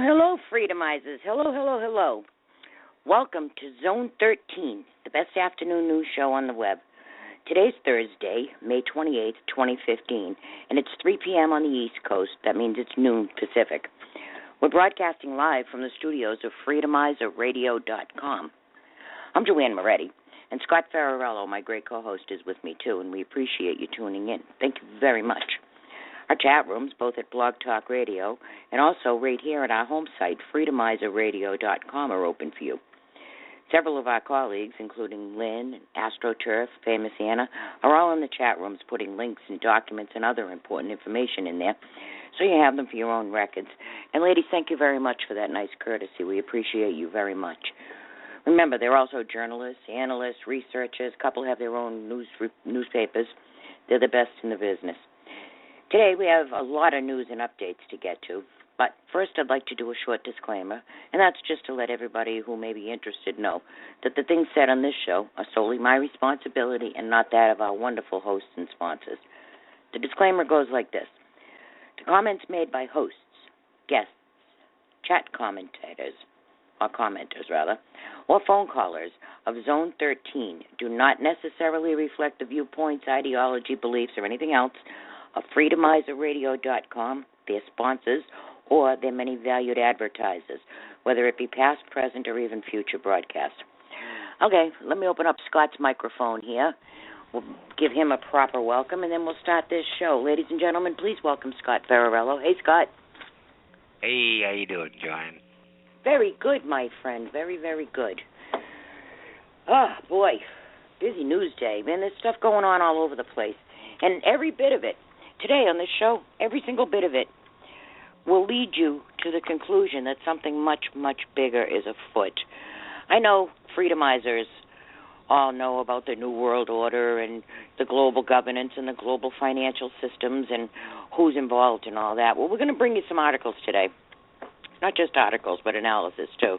hello, Freedomizers. Hello, hello, hello. Welcome to Zone 13, the best afternoon news show on the web. Today's Thursday, May 28th, 2015, and it's 3 p.m. on the East Coast. That means it's noon Pacific. We're broadcasting live from the studios of FreedomizerRadio.com. I'm Joanne Moretti, and Scott Ferrarello, my great co-host, is with me, too, and we appreciate you tuning in. Thank you very much. Our chat rooms, both at Blog Talk Radio and also right here at our home site, FreedomizerRadio.com, are open for you. Several of our colleagues, including Lynn, AstroTurf, Famous Anna, are all in the chat rooms putting links and documents and other important information in there, so you have them for your own records. And ladies, thank you very much for that nice courtesy. We appreciate you very much. Remember, they're also journalists, analysts, researchers. A couple have their own newspapers. They're the best in the business. Today we have a lot of news and updates to get to, but first I'd like to do a short disclaimer, and that's just to let everybody who may be interested know that the things said on this show are solely my responsibility and not that of our wonderful hosts and sponsors. The disclaimer goes like this. The comments made by hosts, guests, chat commentators, or commenters rather, or phone callers of Zone 13 do not necessarily reflect the viewpoints, ideology, beliefs, or anything else of FreedomizerRadio.com, their sponsors, or their many valued advertisers, whether it be past, present, or even future broadcasts. Okay, let me open up Scott's microphone here. We'll give him a proper welcome, and then we'll start this show. Ladies and gentlemen, please welcome Scott Ferrarello. Hey, Scott. Hey, how you doing, John? Very good, my friend. Very, very good. Oh, boy. Busy news day. Man, there's stuff going on all over the place. And every bit of it, today on this show, every single bit of it will lead you to the conclusion that something much, much bigger is afoot. I know Freedomizers all know about the New World Order and the global governance and the global financial systems and who's involved in all that. Well, we're going to bring you some articles today. Not just articles, but analysis, too.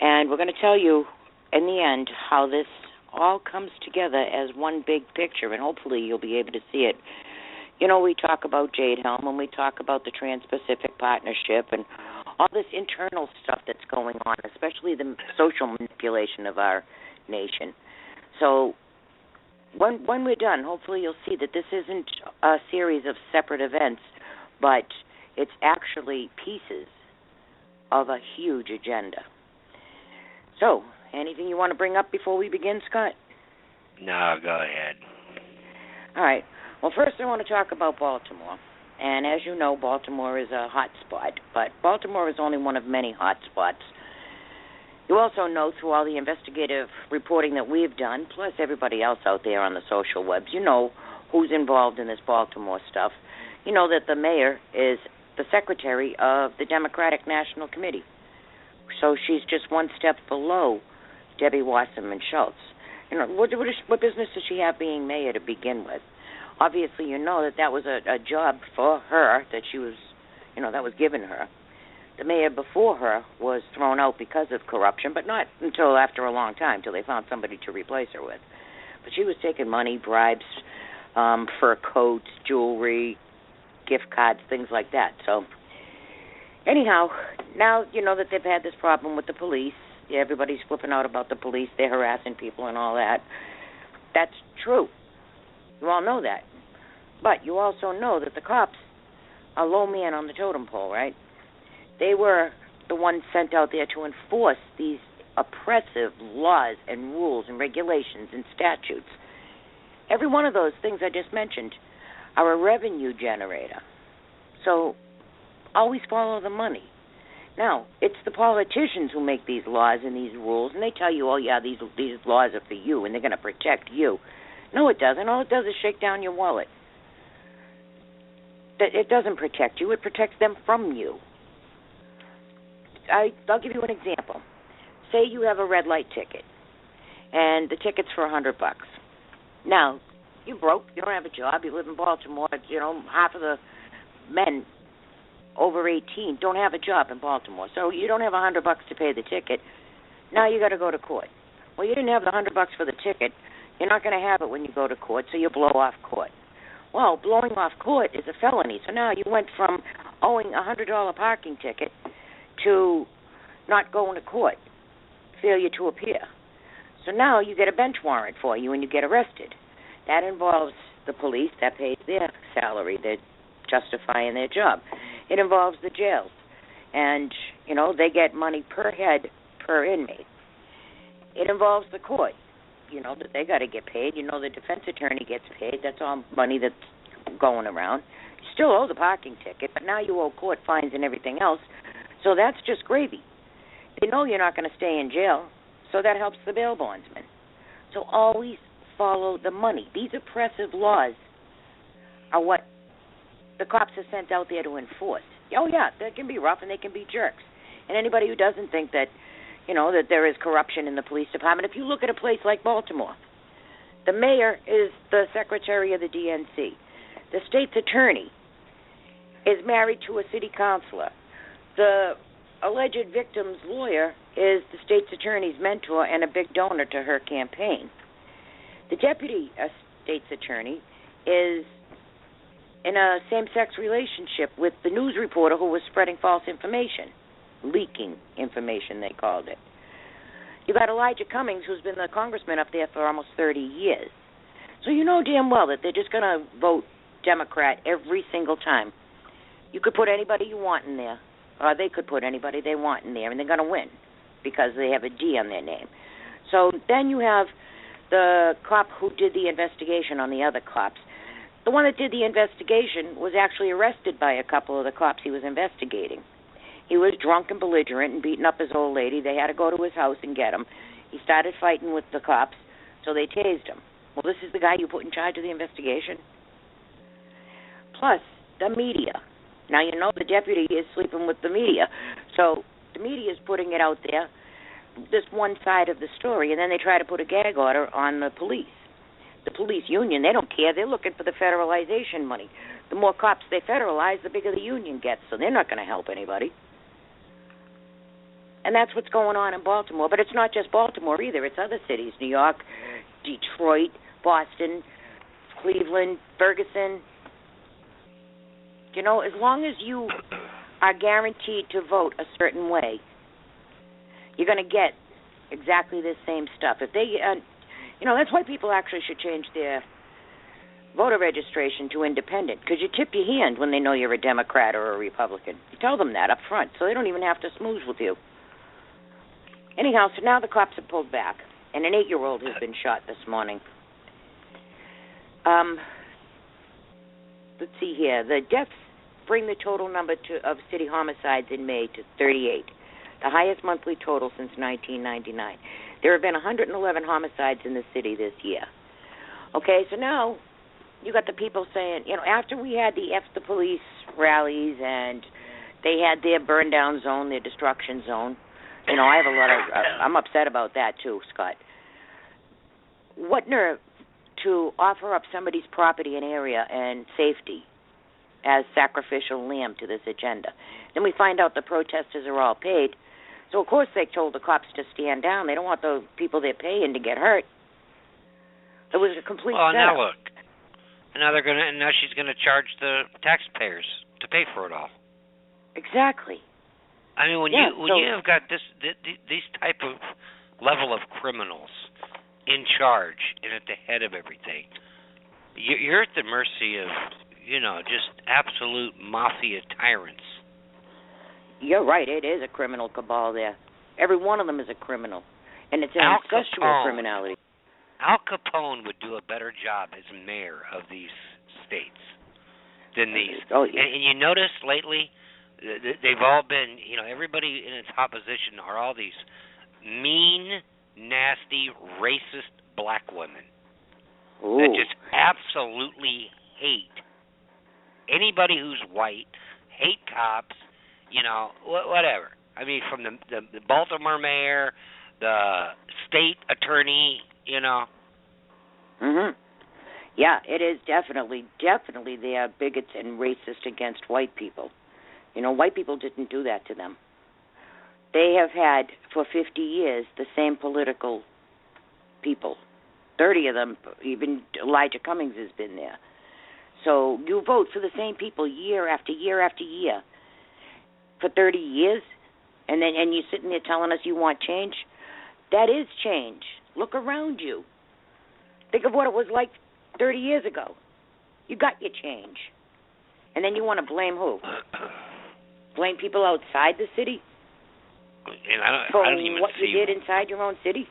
And we're going to tell you, in the end, how this all comes together as one big picture, and hopefully you'll be able to see it. You know, we talk about Jade Helm, and we talk about the Trans-Pacific Partnership and all this internal stuff that's going on, especially the social manipulation of our nation. So when we're done, hopefully you'll see that this isn't a series of separate events, but it's actually pieces of a huge agenda. So, anything you want to bring up before we begin, Scott? No, go ahead. All right. Well, first I want to talk about Baltimore. And as you know, Baltimore is a hot spot, but Baltimore is only one of many hot spots. You also know through all the investigative reporting that we've done, plus everybody else out there on the social webs, you know who's involved in this Baltimore stuff. You know that the mayor is the secretary of the Democratic National Committee. So she's just one step below Debbie Wasserman Schultz. You know, what business does she have being mayor to begin with? Obviously, you know that was a job for her that she was, that was given her. The mayor before her was thrown out because of corruption, but not until after a long time, till they found somebody to replace her with. But she was taking money, bribes, fur coats, jewelry, gift cards, things like that. So, anyhow, now you know that they've had this problem with the police. Everybody's flipping out about the police. They're harassing people and all that. That's true. You all know that. But you also know that the cops are low man on the totem pole, right? They were the ones sent out there to enforce these oppressive laws and rules and regulations and statutes. Every one of those things I just mentioned are a revenue generator. So always follow the money. Now, it's the politicians who make these laws and these rules, and they tell you, oh, yeah, these laws are for you, and they're going to protect you. No, it doesn't. All it does is shake down your wallet. It doesn't protect you. It protects them from you. I'll give you an example. Say you have a red light ticket, and the ticket's for $100. Now, you're broke. You don't have a job. You live in Baltimore. Half of the men over 18 don't have a job in Baltimore. So you don't have $100 to pay the ticket. Now you got to go to court. Well, you didn't have the $100 for the ticket. You're not going to have it when you go to court, so you blow off court. Well, blowing off court is a felony. So now you went from owing a $100 parking ticket to not going to court, failure to appear. So now you get a bench warrant for you and you get arrested. That involves the police, that pays their salary, they're justifying their job. It involves the jails. And, they get money per head, per inmate. It involves the court, that they got to get paid. The defense attorney gets paid. That's all money that's going around. You still owe the parking ticket, but now you owe court fines and everything else. So that's just gravy. They know you're not going to stay in jail, so that helps the bail bondsman. So always follow the money. These oppressive laws are what the cops are sent out there to enforce. Oh, yeah, they can be rough and they can be jerks. And anybody who doesn't think that, that there is corruption in the police department, if you look at a place like Baltimore, the mayor is the secretary of the DNC. The state's attorney is married to a city councilor. The alleged victim's lawyer is the state's attorney's mentor and a big donor to her campaign. The deputy state's attorney is in a same-sex relationship with the news reporter who was spreading false information, leaking information, they called it. You got Elijah Cummings, who's been the congressman up there for almost 30 years. So you know damn well that they're just going to vote Democrat every single time. You could put anybody you want in there, or they could put anybody they want in there, and they're going to win because they have a D on their name. So then you have the cop who did the investigation on the other cops. The one that did the investigation was actually arrested by a couple of the cops he was investigating. He was drunk and belligerent and beating up his old lady. They had to go to his house and get him. He started fighting with the cops, so they tased him. Well, this is the guy you put in charge of the investigation? Plus, the media. Now, the deputy is sleeping with the media. So the media is putting it out there, this one side of the story, and then they try to put a gag order on the police. The police union, they don't care. They're looking for the federalization money. The more cops they federalize, the bigger the union gets, so they're not going to help anybody. And that's what's going on in Baltimore. But it's not just Baltimore either. It's other cities, New York, Detroit, Boston, Cleveland, Ferguson. As long as you are guaranteed to vote a certain way, you're going to get exactly the same stuff. If they... that's why people actually should change their voter registration to independent, because you tip your hand when they know you're a Democrat or a Republican. You tell them that up front, so they don't even have to smooze with you. Anyhow, so now the cops have pulled back, and an 8-year-old has been shot this morning. Let's see here. The deaths bring the total number of city homicides in May to 38, the highest monthly total since 1999. There have been 111 homicides in the city this year. Okay, so now you got the people saying, after we had the F the police rallies and they had their burn down zone, their destruction zone, I have a lot of, I'm upset about that too, Scott. What nerve to offer up somebody's property and area and safety as sacrificial lamb to this agenda. Then we find out the protesters are all paid. So, of course, they told the cops to stand down. They don't want the people they're paying to get hurt. It was a complete setup. Now look. Now she's gonna charge the taxpayers to pay for it all. Exactly. I mean, when you have got these type of level of criminals in charge and at the head of everything, you're at the mercy of just absolute mafia tyrants. You're right. It is a criminal cabal there. Every one of them is a criminal. And it's an incestual criminality. Al Capone would do a better job as mayor of these states than these. Oh, yeah. And you notice lately, they've all been, everybody in its opposition are all these mean, nasty, racist black women that just absolutely hate anybody who's white, hate cops, whatever. I mean, from the Baltimore mayor, the state attorney, Mhm. Yeah, it is definitely they are bigots and racist against white people. White people didn't do that to them. They have had, for 50 years, the same political people. 30 of them, even Elijah Cummings has been there. So you vote for the same people year after year after year. For 30 years, And you're sitting there telling us you want change. That is change. Look around you. Think of what it was like 30 years ago. You got your change. And then you want to blame who? Blame people outside the city? And for I don't even what see, you did inside your own city?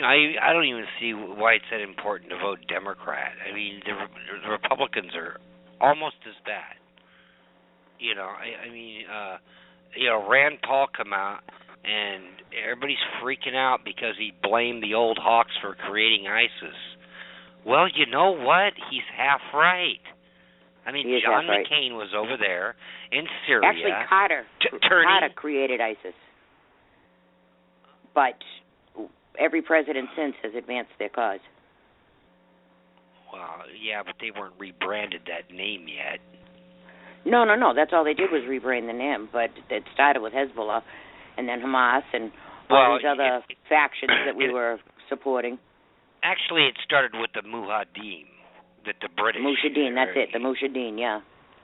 I don't even see why it's that important to vote Democrat. I mean, the Republicans are almost as bad. Rand Paul come out, and everybody's freaking out because he blamed the old hawks for creating ISIS. Well, you know what? He's half right. I mean, John McCain was over there in Syria. Actually, Carter created ISIS. But every president since has advanced their cause. Well, yeah, but they weren't rebranded that name yet. No. That's all they did was rebrand the name. But it started with Hezbollah, and then Hamas, and all these other factions that we were supporting. Actually, it started with the Mujahideen, that the British. Mujahideen, that's it. The Mujahideen, yeah.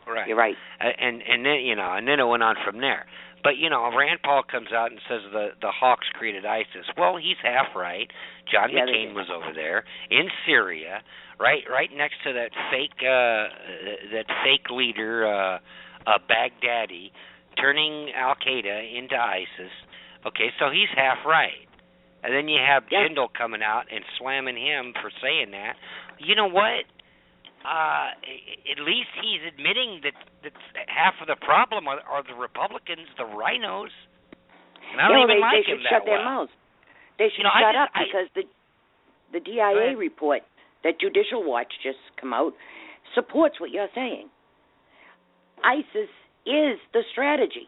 Right. You're right. And then and then it went on from there. But Rand Paul comes out and says the hawks created ISIS. Well, he's half right. John McCain was over there in Syria, right next to that fake leader, Baghdadi, turning Al Qaeda into ISIS. Okay, so he's half right. And then you have Jindal coming out and slamming him for saying that. You know what? At least he's admitting that half of the problem are the Republicans, the rhinos. And I don't even like him that well. They should shut their mouths. They should shut up because the DIA report that Judicial Watch just come out supports what you're saying. ISIS is the strategy.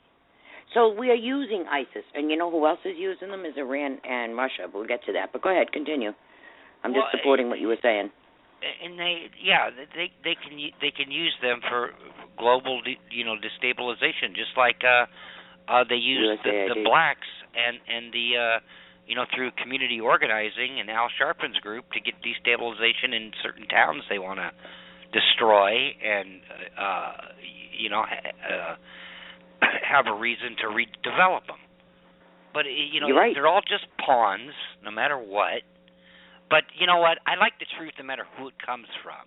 So we are using ISIS. And you know who else is using them is Iran and Russia. But we'll get to that. But go ahead, continue. I'm just supporting what you were saying. And they can use them for global destabilization, just like they use the blacks and the through community organizing and Al Sharpton's group to get destabilization in certain towns they want to destroy and have a reason to redevelop them. But they're all just pawns, no matter what. But you know what? I like the truth no matter who it comes from.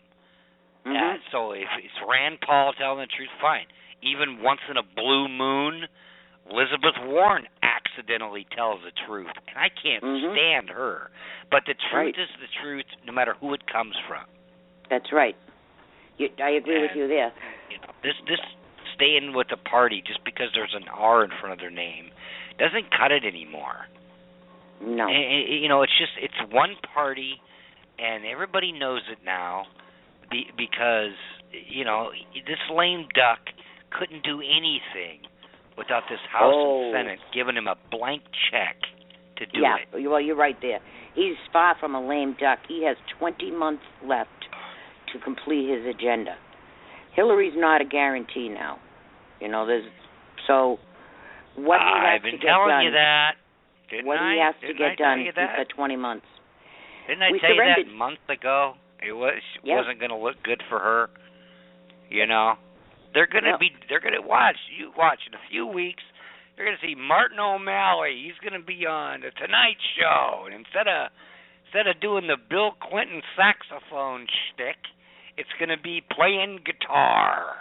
Mm-hmm. So if it's Rand Paul telling the truth, fine. Even once in a blue moon, Elizabeth Warren accidentally tells the truth. And I can't stand her. But the truth is the truth no matter who it comes from. That's right. I agree with you there. This staying with the party just because there's an R in front of their name doesn't cut it anymore. No. It's one party, and everybody knows it now because, this lame duck couldn't do anything without this House and Senate giving him a blank check to do it. Yeah, well, you're right there. He's far from a lame duck. He has 20 months left to complete his agenda. Hillary's not a guarantee now. So what he has to get done. I've been telling you that. What he has to get done is the 20 months. Didn't I tell you that months ago? It wasn't going to look good for her. They're going to watch. You watch in a few weeks. You're going to see Martin O'Malley. He's going to be on the Tonight Show, and instead of doing the Bill Clinton saxophone shtick, it's going to be playing guitar.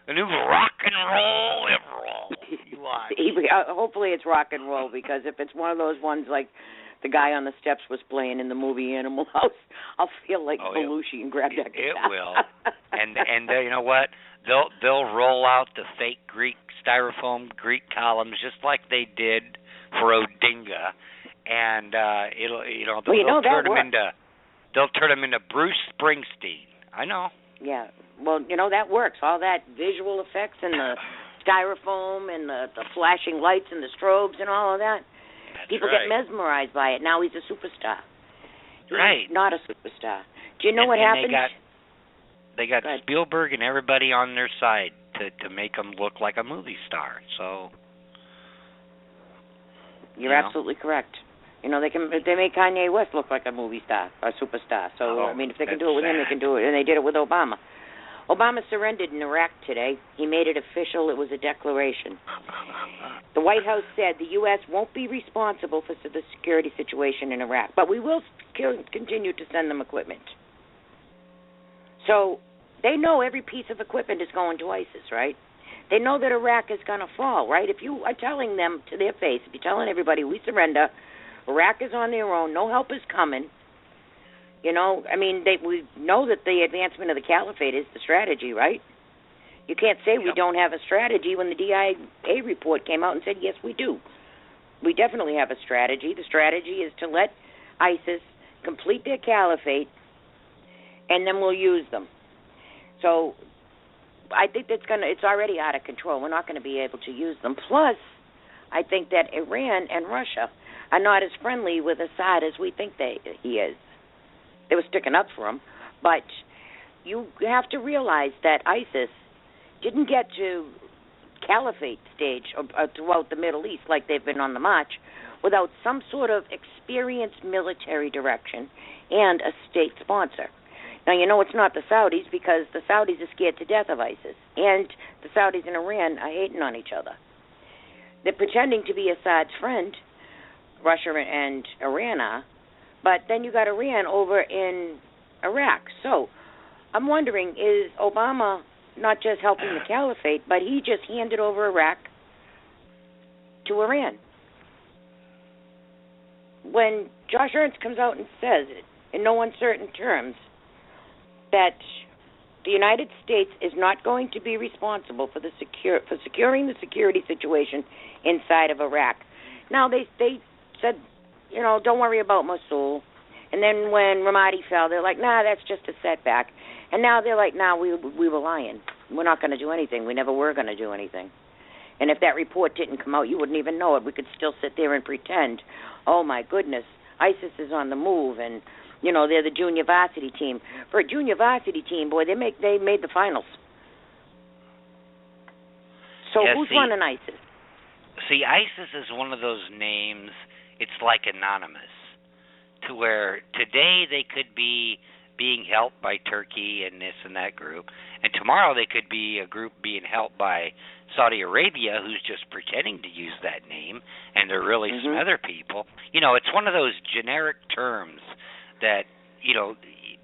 A new rock and roll liberal. You watch. Hopefully it's rock and roll, because if it's one of those ones like the guy on the steps was playing in the movie Animal House, I'll feel like Belushi and grab that guitar. It will. And you know what? They'll roll out the fake styrofoam Greek columns just like they did for Odinga, and they'll turn him into Bruce Springsteen. I know. Yeah. Well, that works. All that visual effects and the styrofoam and the flashing lights and the strobes and all of that. People get mesmerized by it. Now he's a superstar. He's not a superstar. Do you know what happened? They got Spielberg and everybody on their side to make him look like a movie star. So you're absolutely correct. They make Kanye West look like a movie star or superstar. So if they can do it with him, they can do it, and they did it with Obama. Obama surrendered in Iraq today. He made it official. It was a declaration. The White House said the U.S. won't be responsible for the security situation in Iraq, but we will continue to send them equipment. So they know every piece of equipment is going to ISIS, right? They know that Iraq is going to fall, right? If you are telling them to their face, if you're telling everybody we surrender, Iraq is on their own, no help is coming, we know that the advancement of the caliphate is the strategy, right? You can't say we don't have a strategy when the DIA report came out and said, yes, we do. We definitely have a strategy. The strategy is to let ISIS complete their caliphate, and then we'll use them. So I think it's already out of control. We're not going to be able to use them. Plus, I think that Iran and Russia are not as friendly with Assad as we think he is. They were sticking up for him. But you have to realize that ISIS didn't get to caliphate stage throughout the Middle East like they've been on the march without some sort of experienced military direction and a state sponsor. Now, it's not the Saudis because the Saudis are scared to death of ISIS, and the Saudis and Iran are hating on each other. They're pretending to be Assad's friend, Russia and Iran are, but then you got Iran over in Iraq. So I'm wondering, is Obama not just helping the caliphate, but he just handed over Iraq to Iran? When Josh Ernst comes out and says it in no uncertain terms that the United States is not going to be responsible for securing the security situation inside of Iraq. Now, they said, don't worry about Mosul. And then when Ramadi fell, they're like, nah, that's just a setback. And now they're like, nah, we were lying. We're not going to do anything. We never were going to do anything. And if that report didn't come out, you wouldn't even know it. We could still sit there and pretend, oh, my goodness, ISIS is on the move, and they're the junior varsity team. For a junior varsity team, boy, they made the finals. So who's running ISIS? See, ISIS is one of those names, it's like anonymous, to where today they could be being helped by Turkey and this and that group, and tomorrow they could be a group being helped by Saudi Arabia, who's just pretending to use that name, and they're really some other people. It's one of those generic terms that,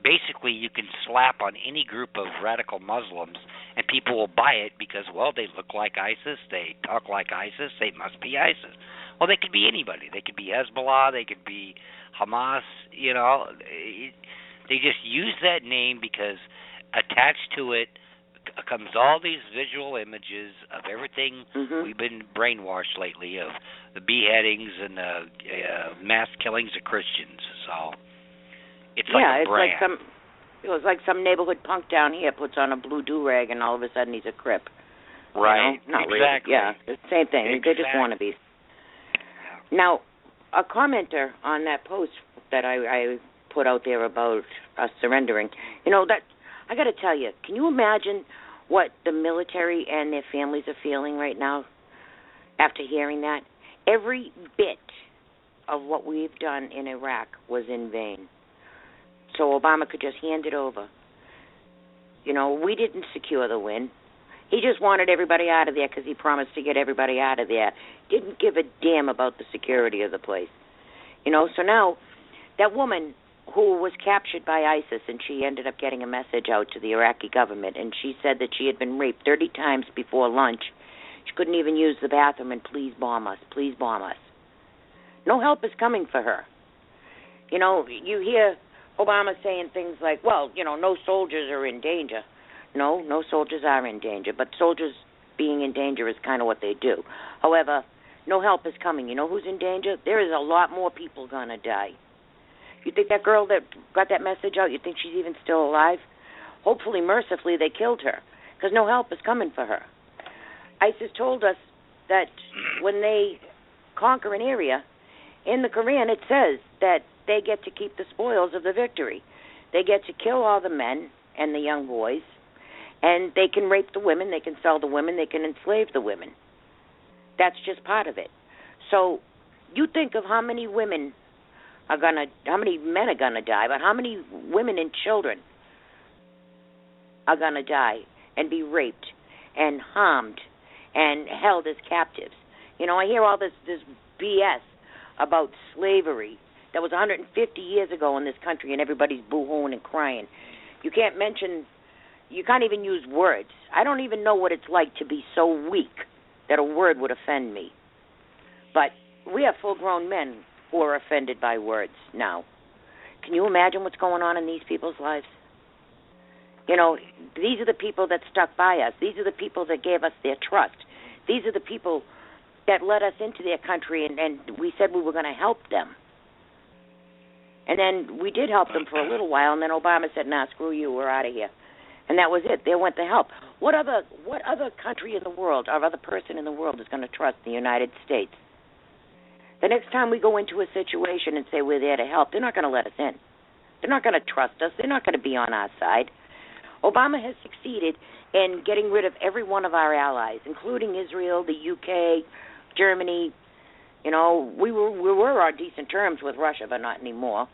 basically you can slap on any group of radical Muslims and people will buy it because, well, they look like ISIS, they talk like ISIS, they must be ISIS. Well, they could be anybody. They could be Hezbollah, they could be Hamas, They just use that name because attached to it comes all these visual images of everything we've been brainwashed lately, of the beheadings and the mass killings of Christians. So it's like a brand. It was like some neighborhood punk down here puts on a blue do-rag and all of a sudden he's a Crip. Right. Not exactly. Really. Yeah, it's the same thing. Exactly. They just want to be. Now, a commenter on that post that I put out there about us surrendering, that I got to tell you, can you imagine what the military and their families are feeling right now after hearing that? Every bit of what we've done in Iraq was in vain. So Obama could just hand it over. We didn't secure the win. He just wanted everybody out of there because he promised to get everybody out of there. Didn't give a damn about the security of the place. So now that woman who was captured by ISIS, and she ended up getting a message out to the Iraqi government, and she said that she had been raped 30 times before lunch. She couldn't even use the bathroom, and please bomb us, please bomb us. No help is coming for her. You hear Obama saying things like, well, no soldiers are in danger. No soldiers are in danger, but soldiers being in danger is kind of what they do. However, no help is coming. You know who's in danger? There is a lot more people going to die. You think that girl that got that message out, you think she's even still alive? Hopefully, mercifully, they killed her because no help is coming for her. ISIS told us that when they conquer an area, in the Quran it says that they get to keep the spoils of the victory. They get to kill all the men and the young boys, and they can rape the women, they can sell the women, they can enslave the women. That's just part of it. So you think of how many men are gonna die, but how many women and children are going to die and be raped and harmed and held as captives. I hear all this BS about slavery that was 150 years ago in this country, and everybody's boo-hooing and crying. You can't even use words. I don't even know what it's like to be so weak that a word would offend me. But we have full-grown men who are offended by words now. Can you imagine what's going on in these people's lives? These are the people that stuck by us. These are the people that gave us their trust. These are the people that let us into their country, and we said we were going to help them. And then we did help them for a little while, and then Obama said, nah, screw you, we're out of here. And that was it. They went to help. What other country in the world or other person in the world is going to trust the United States? The next time we go into a situation and say we're there to help, they're not going to let us in. They're not going to trust us. They're not going to be on our side. Obama has succeeded in getting rid of every one of our allies, including Israel, the UK, Germany. We were on decent terms with Russia, but not anymore.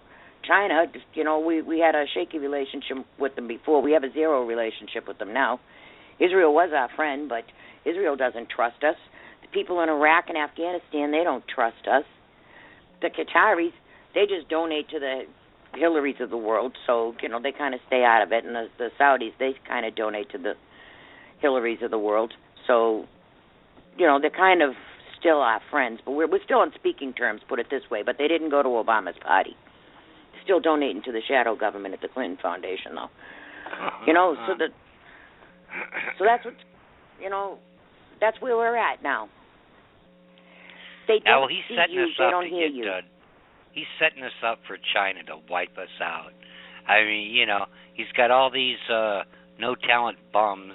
China, we had a shaky relationship with them before. We have a zero relationship with them now. Israel was our friend, but Israel doesn't trust us. The people in Iraq and Afghanistan, they don't trust us. The Qataris, they just donate to the Hillarys of the world, so, they kind of stay out of it. And the Saudis, they kind of donate to the Hillarys of the world. So, they're kind of still our friends, but we're still on speaking terms, put it this way, but they didn't go to Obama's party. Still donating to the shadow government at the Clinton Foundation, though. So that's what, that's where we're at now. They don't see you, they don't hear you. He's setting us up for China to wipe us out. I mean, he's got all these no-talent bums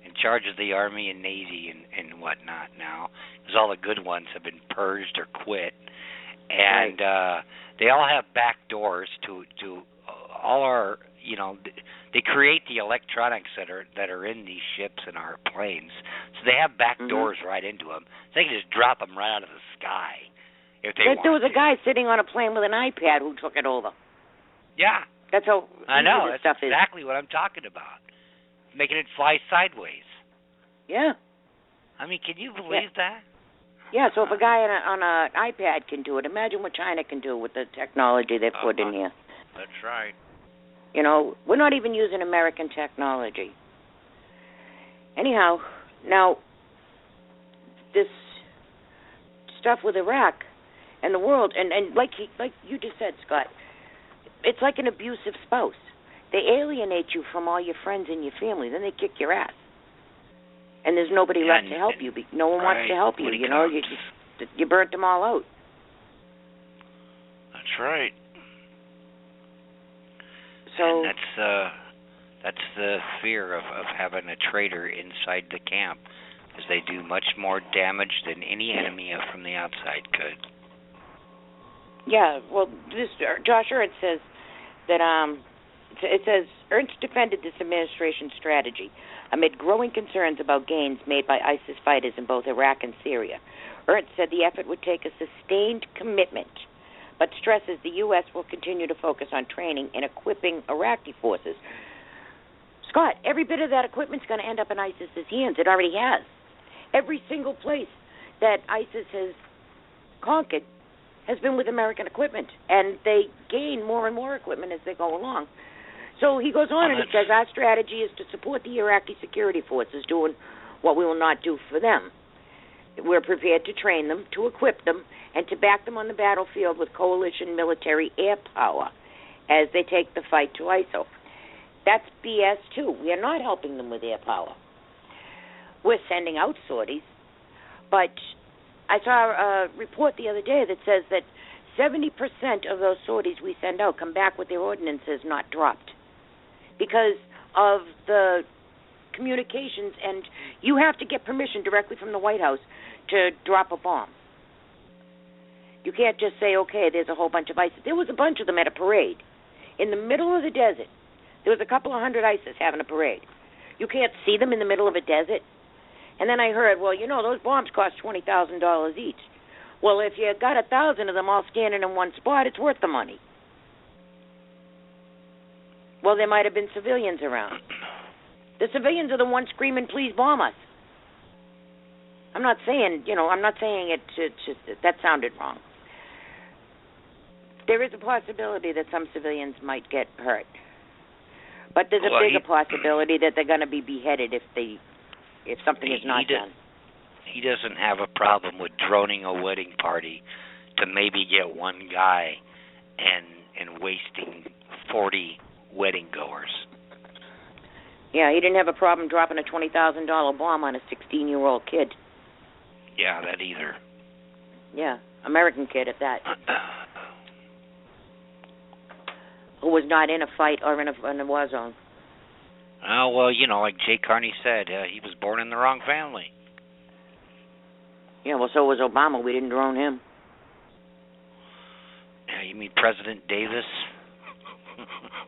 in charge of the Army and Navy and whatnot now, because all the good ones have been purged or quit. And they all have back doors to all our, they create the electronics that are in these ships and our planes. So they have back doors right into them. So they can just drop them right out of the sky if they want. There was a guy sitting on a plane with an iPad who took it over. Yeah. That's how I know. This stuff That's exactly what I'm talking about. Making it fly sideways. Yeah. I mean, can you believe that? Yeah, so if a guy on an iPad can do it, imagine what China can do with the technology they've put in here. That's right. We're not even using American technology. Anyhow, now, this stuff with Iraq and the world, and like you just said, Scott, it's like an abusive spouse. They alienate you from all your friends and your family, then they kick your ass. And there's nobody left to help you. No one wants to help you. You burnt them all out. That's right. So and that's the fear of having a traitor inside the camp, because they do much more damage than any enemy from the outside could. Yeah. Well, this Josh Ernst says that it says Ernst defended this administration's strategy amid growing concerns about gains made by ISIS fighters in both Iraq and Syria. Ernst said the effort would take a sustained commitment, but stresses the U.S. will continue to focus on training and equipping Iraqi forces. Scott, every bit of that equipment's going to end up in ISIS's hands. It already has. Every single place that ISIS has conquered has been with American equipment, and they gain more and more equipment as they go along. So he goes on and he says, our strategy is to support the Iraqi security forces doing what we will not do for them. We're prepared to train them, to equip them, and to back them on the battlefield with coalition military air power as they take the fight to ISIL. That's BS, too. We are not helping them with air power. We're sending out sorties. But I saw a report the other day that says that 70% of those sorties we send out come back with their ordinances not dropped because of the communications, and you have to get permission directly from the White House to drop a bomb. You can't just say, okay, there's a whole bunch of ISIS. There was a bunch of them at a parade. In the middle of the desert, there was a couple of hundred ISIS having a parade. You can't see them in the middle of a desert. And then I heard, well, those bombs cost $20,000 each. Well, if you got 1,000 of them all standing in one spot, it's worth the money. Well, there might have been civilians around. The civilians are the ones screaming, please bomb us. I'm not saying it that sounded wrong. There is a possibility that some civilians might get hurt. But there's a bigger possibility that they're going to be beheaded if something is not done. He doesn't have a problem with droning a wedding party to maybe get one guy and wasting 40 wedding goers. Yeah, he didn't have a problem dropping a $20,000 bomb on a 16-year-old kid. Yeah, that either. Yeah, American kid at that. Who was not in a fight or in a war zone. Oh, well, like Jay Carney said, he was born in the wrong family. Yeah, well, so was Obama. We didn't drone him. Yeah, you mean President Davis?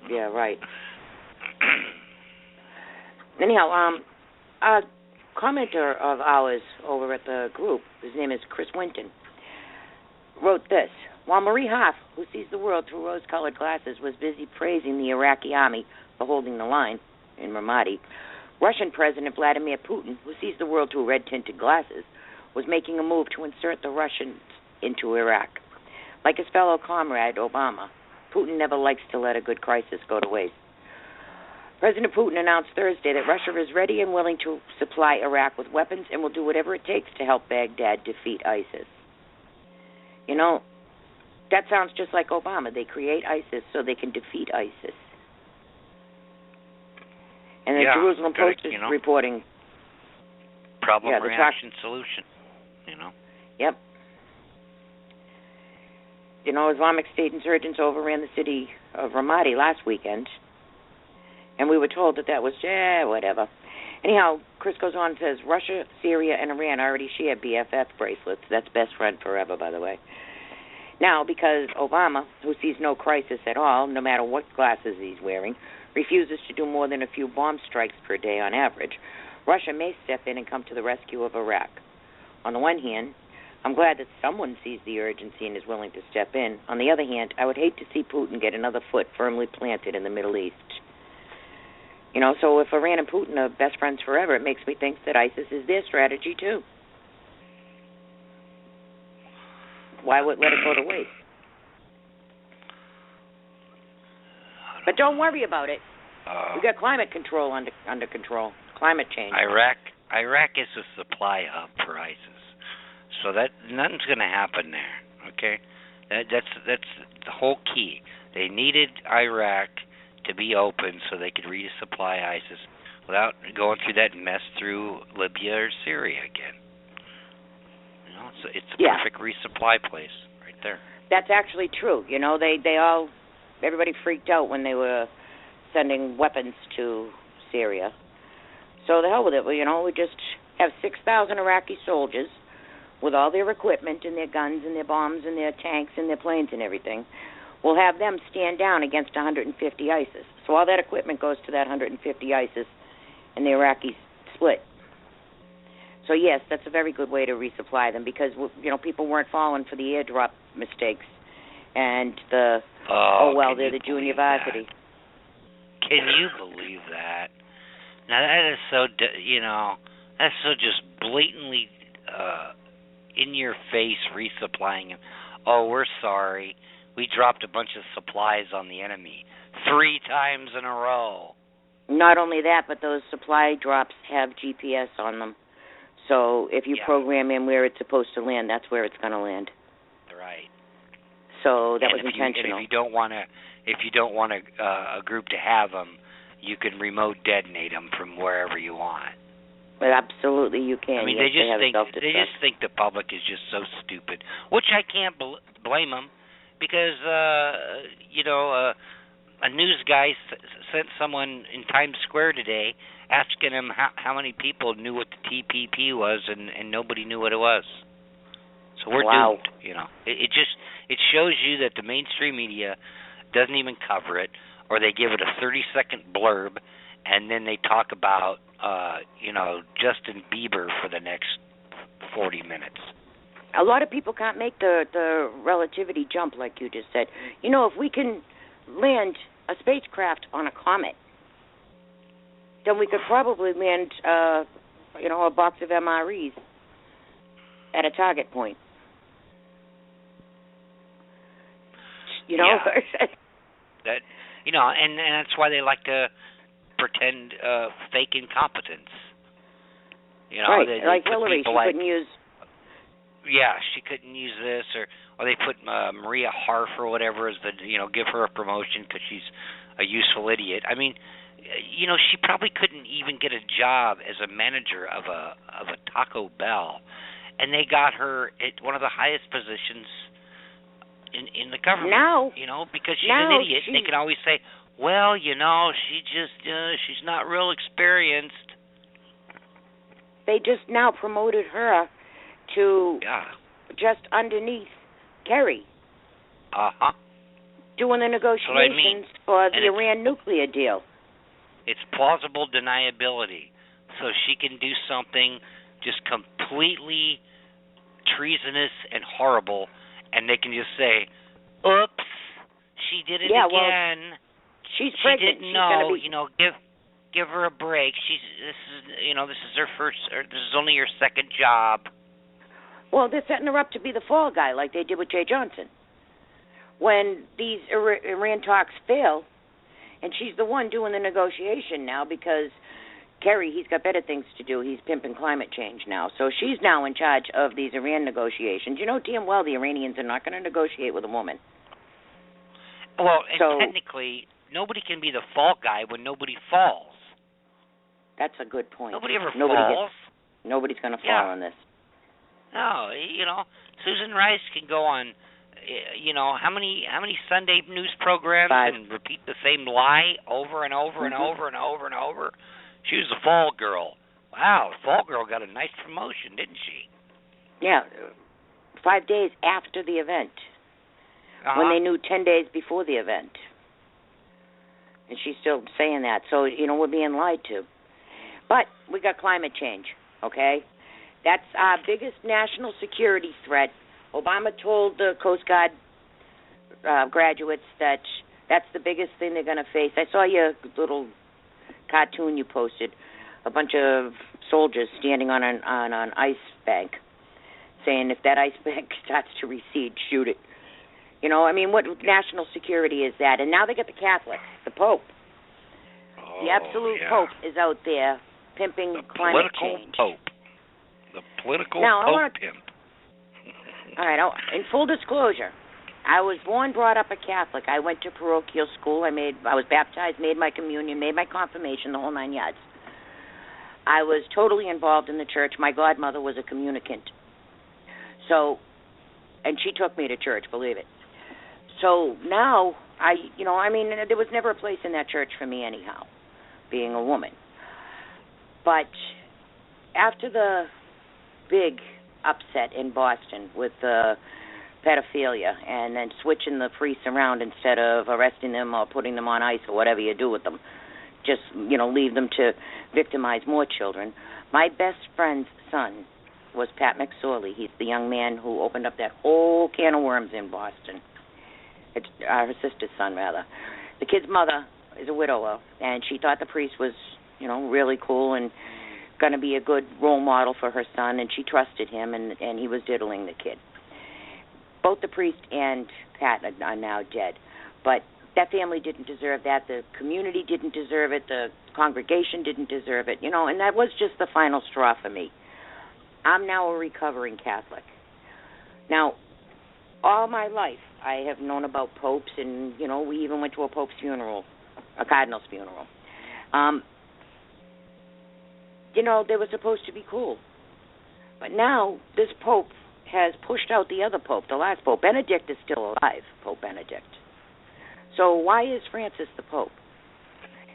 Yeah, right. Anyhow, a commenter of ours over at the group, his name is Chris Winton, wrote this. While Marie Hoff, who sees the world through rose-colored glasses, was busy praising the Iraqi army for holding the line in Moretti, Russian President Vladimir Putin, who sees the world through red-tinted glasses, was making a move to insert the Russians into Iraq. Like his fellow comrade, Obama, Putin never likes to let a good crisis go to waste. President Putin announced Thursday that Russia is ready and willing to supply Iraq with weapons and will do whatever it takes to help Baghdad defeat ISIS. That sounds just like Obama. They create ISIS so they can defeat ISIS. And the Jerusalem Post is reporting... Problem, reaction, solution, Yep. Islamic State insurgents overran the city of Ramadi last weekend. And we were told that was, whatever. Anyhow, Chris goes on and says, Russia, Syria, and Iran already share BFF bracelets. That's best friend forever, by the way. Now, because Obama, who sees no crisis at all, no matter what glasses he's wearing, refuses to do more than a few bomb strikes per day on average, Russia may step in and come to the rescue of Iraq. On the one hand, I'm glad that someone sees the urgency and is willing to step in. On the other hand, I would hate to see Putin get another foot firmly planted in the Middle East. So if Iran and Putin are best friends forever, it makes me think that ISIS is their strategy too. Why would let it go to waste? But don't worry about it. We got climate control under control. Climate change. Iraq is a supply hub for ISIS, so that nothing's going to happen there. Okay, that's the whole key. They needed Iraq to be open so they could resupply ISIS without going through that mess through Libya or Syria again. It's a perfect resupply place right there. That's actually true. Everybody freaked out when they were sending weapons to Syria. So the hell with it. We just have 6,000 Iraqi soldiers with all their equipment and their guns and their bombs and their tanks and their planes and everything. We'll have them stand down against 150 ISIS. So all that equipment goes to that 150 ISIS, and the Iraqis split. So yes, that's a very good way to resupply them because people weren't falling for the airdrop mistakes and they're the junior varsity. Can you believe that? Now that is so that's so just blatantly in your face resupplying them. Oh, we're sorry. We dropped a bunch of supplies on the enemy 3 times in a row. Not only that, but those supply drops have GPS on them. So if you program in where it's supposed to land, that's where it's going to land. Right. So that was intentional. If you don't want a group to have them, you can remote detonate them from wherever you want. But absolutely, you can. I mean, they just think the public is just so stupid, which I can't blame them, because a news guy sent someone in Times Square today asking him how many people knew what the TPP was, and nobody knew what it was. So we're doomed. It shows you that the mainstream media doesn't even cover it, or they give it a 30-second blurb, and then they talk about Justin Bieber for the next 40 minutes. A lot of people can't make the relativity jump like you just said. If we can land a spacecraft on a comet, then we could probably land, a box of MREs at a target point. You know? Yeah. That, and that's why they like to pretend fake incompetence. Right, they like put Hillary, she like, couldn't use... Yeah, she couldn't use this, or they put Maria Harf or whatever as the, give her a promotion because she's a useful idiot. I mean, she probably couldn't even get a job as a manager of a Taco Bell, and they got her at one of the highest positions in the government. Now, because she's an idiot. They can always say, well, she's not real experienced. They just now promoted her to just underneath Kerry. Uh-huh. Doing the negotiations for the Iran nuclear deal. It's plausible deniability. So she can do something just completely treasonous and horrible, and they can just say, oops, she did it again. Well, she's pregnant. She didn't know, give her a break. This is her first, or this is only her second job. Well, they're setting her up to be the fall guy like they did with Jay Johnson. When these Iran talks fail, and she's the one doing the negotiation now because Kerry, he's got better things to do. He's pimping climate change now. So she's now in charge of these Iran negotiations. You know damn well the Iranians are not going to negotiate with a woman. Well, and technically, nobody can be the fall guy when nobody falls. That's a good point. Nobody ever falls. Nobody's going to fall on this. No, Susan Rice can go on, how many Sunday news programs 5. and repeat the same lie over and over and over and over and over. She was the fall girl. Wow, the fall girl got a nice promotion, didn't she? Yeah, 5 days after the event, when they knew 10 days before the event. And she's still saying that. So, we're being lied to. But we got climate change, okay? That's our biggest national security threat. Obama told the Coast Guard graduates that that's the biggest thing they're going to face. I saw your little cartoon you posted, a bunch of soldiers standing on an ice bank, saying if that ice bank starts to recede, shoot it. What national security is that? And now they got the Catholics, the Pope. The absolute Pope is out there pimping climate change. The political Pope pimp. All right, in full disclosure, I was born, brought up a Catholic. I went to parochial school. I was baptized, made my communion, made my confirmation, the whole 9 yards. I was totally involved in the church. My godmother was a communicant. So, and she took me to church, believe it. So now, there was never a place in that church for me anyhow, being a woman. But after the big upset in Boston with pedophilia and then switching the priests around instead of arresting them or putting them on ice or whatever you do with them, just, leave them to victimize more children. My best friend's son was Pat McSorley. He's the young man who opened up that whole can of worms in Boston. It's her sister's son, rather. The kid's mother is a widower, and she thought the priest was, really cool and going to be a good role model for her son, and she trusted him, and he was diddling the kid. Both the priest and Pat are now dead, but that family didn't deserve that. The community didn't deserve it. The congregation didn't deserve it, and that was just the final straw for me. I'm now a recovering Catholic. Now, all my life, I have known about popes, and, we even went to a pope's funeral, a cardinal's funeral. They were supposed to be cool. But now this pope has pushed out the other pope, the last pope. Benedict is still alive, Pope Benedict. So why is Francis the pope?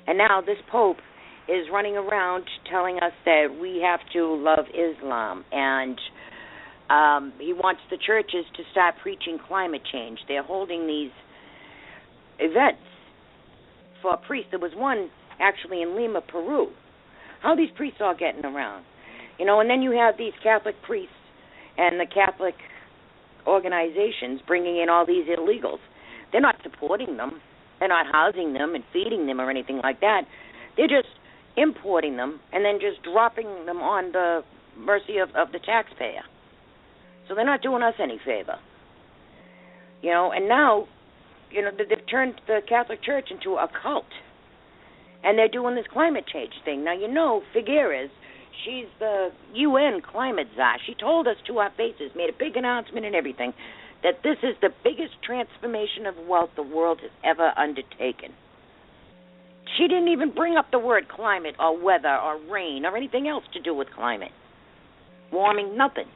And now this pope is running around telling us that we have to love Islam, and he wants the churches to start preaching climate change. They're holding these events for priests. There was one actually in Lima, Peru. How are these priests all getting around? And then you have these Catholic priests and the Catholic organizations bringing in all these illegals. They're not supporting them. They're not housing them and feeding them or anything like that. They're just importing them, and then just dropping them on the mercy of the taxpayer. So they're not doing us any favor. And now, they've turned the Catholic Church into a cult. And they're doing this climate change thing. Now, Figueres, she's the UN climate czar. She told us to our faces, made a big announcement and everything, that this is the biggest transformation of wealth the world has ever undertaken. She didn't even bring up the word climate or weather or rain or anything else to do with climate. Warming, nothing.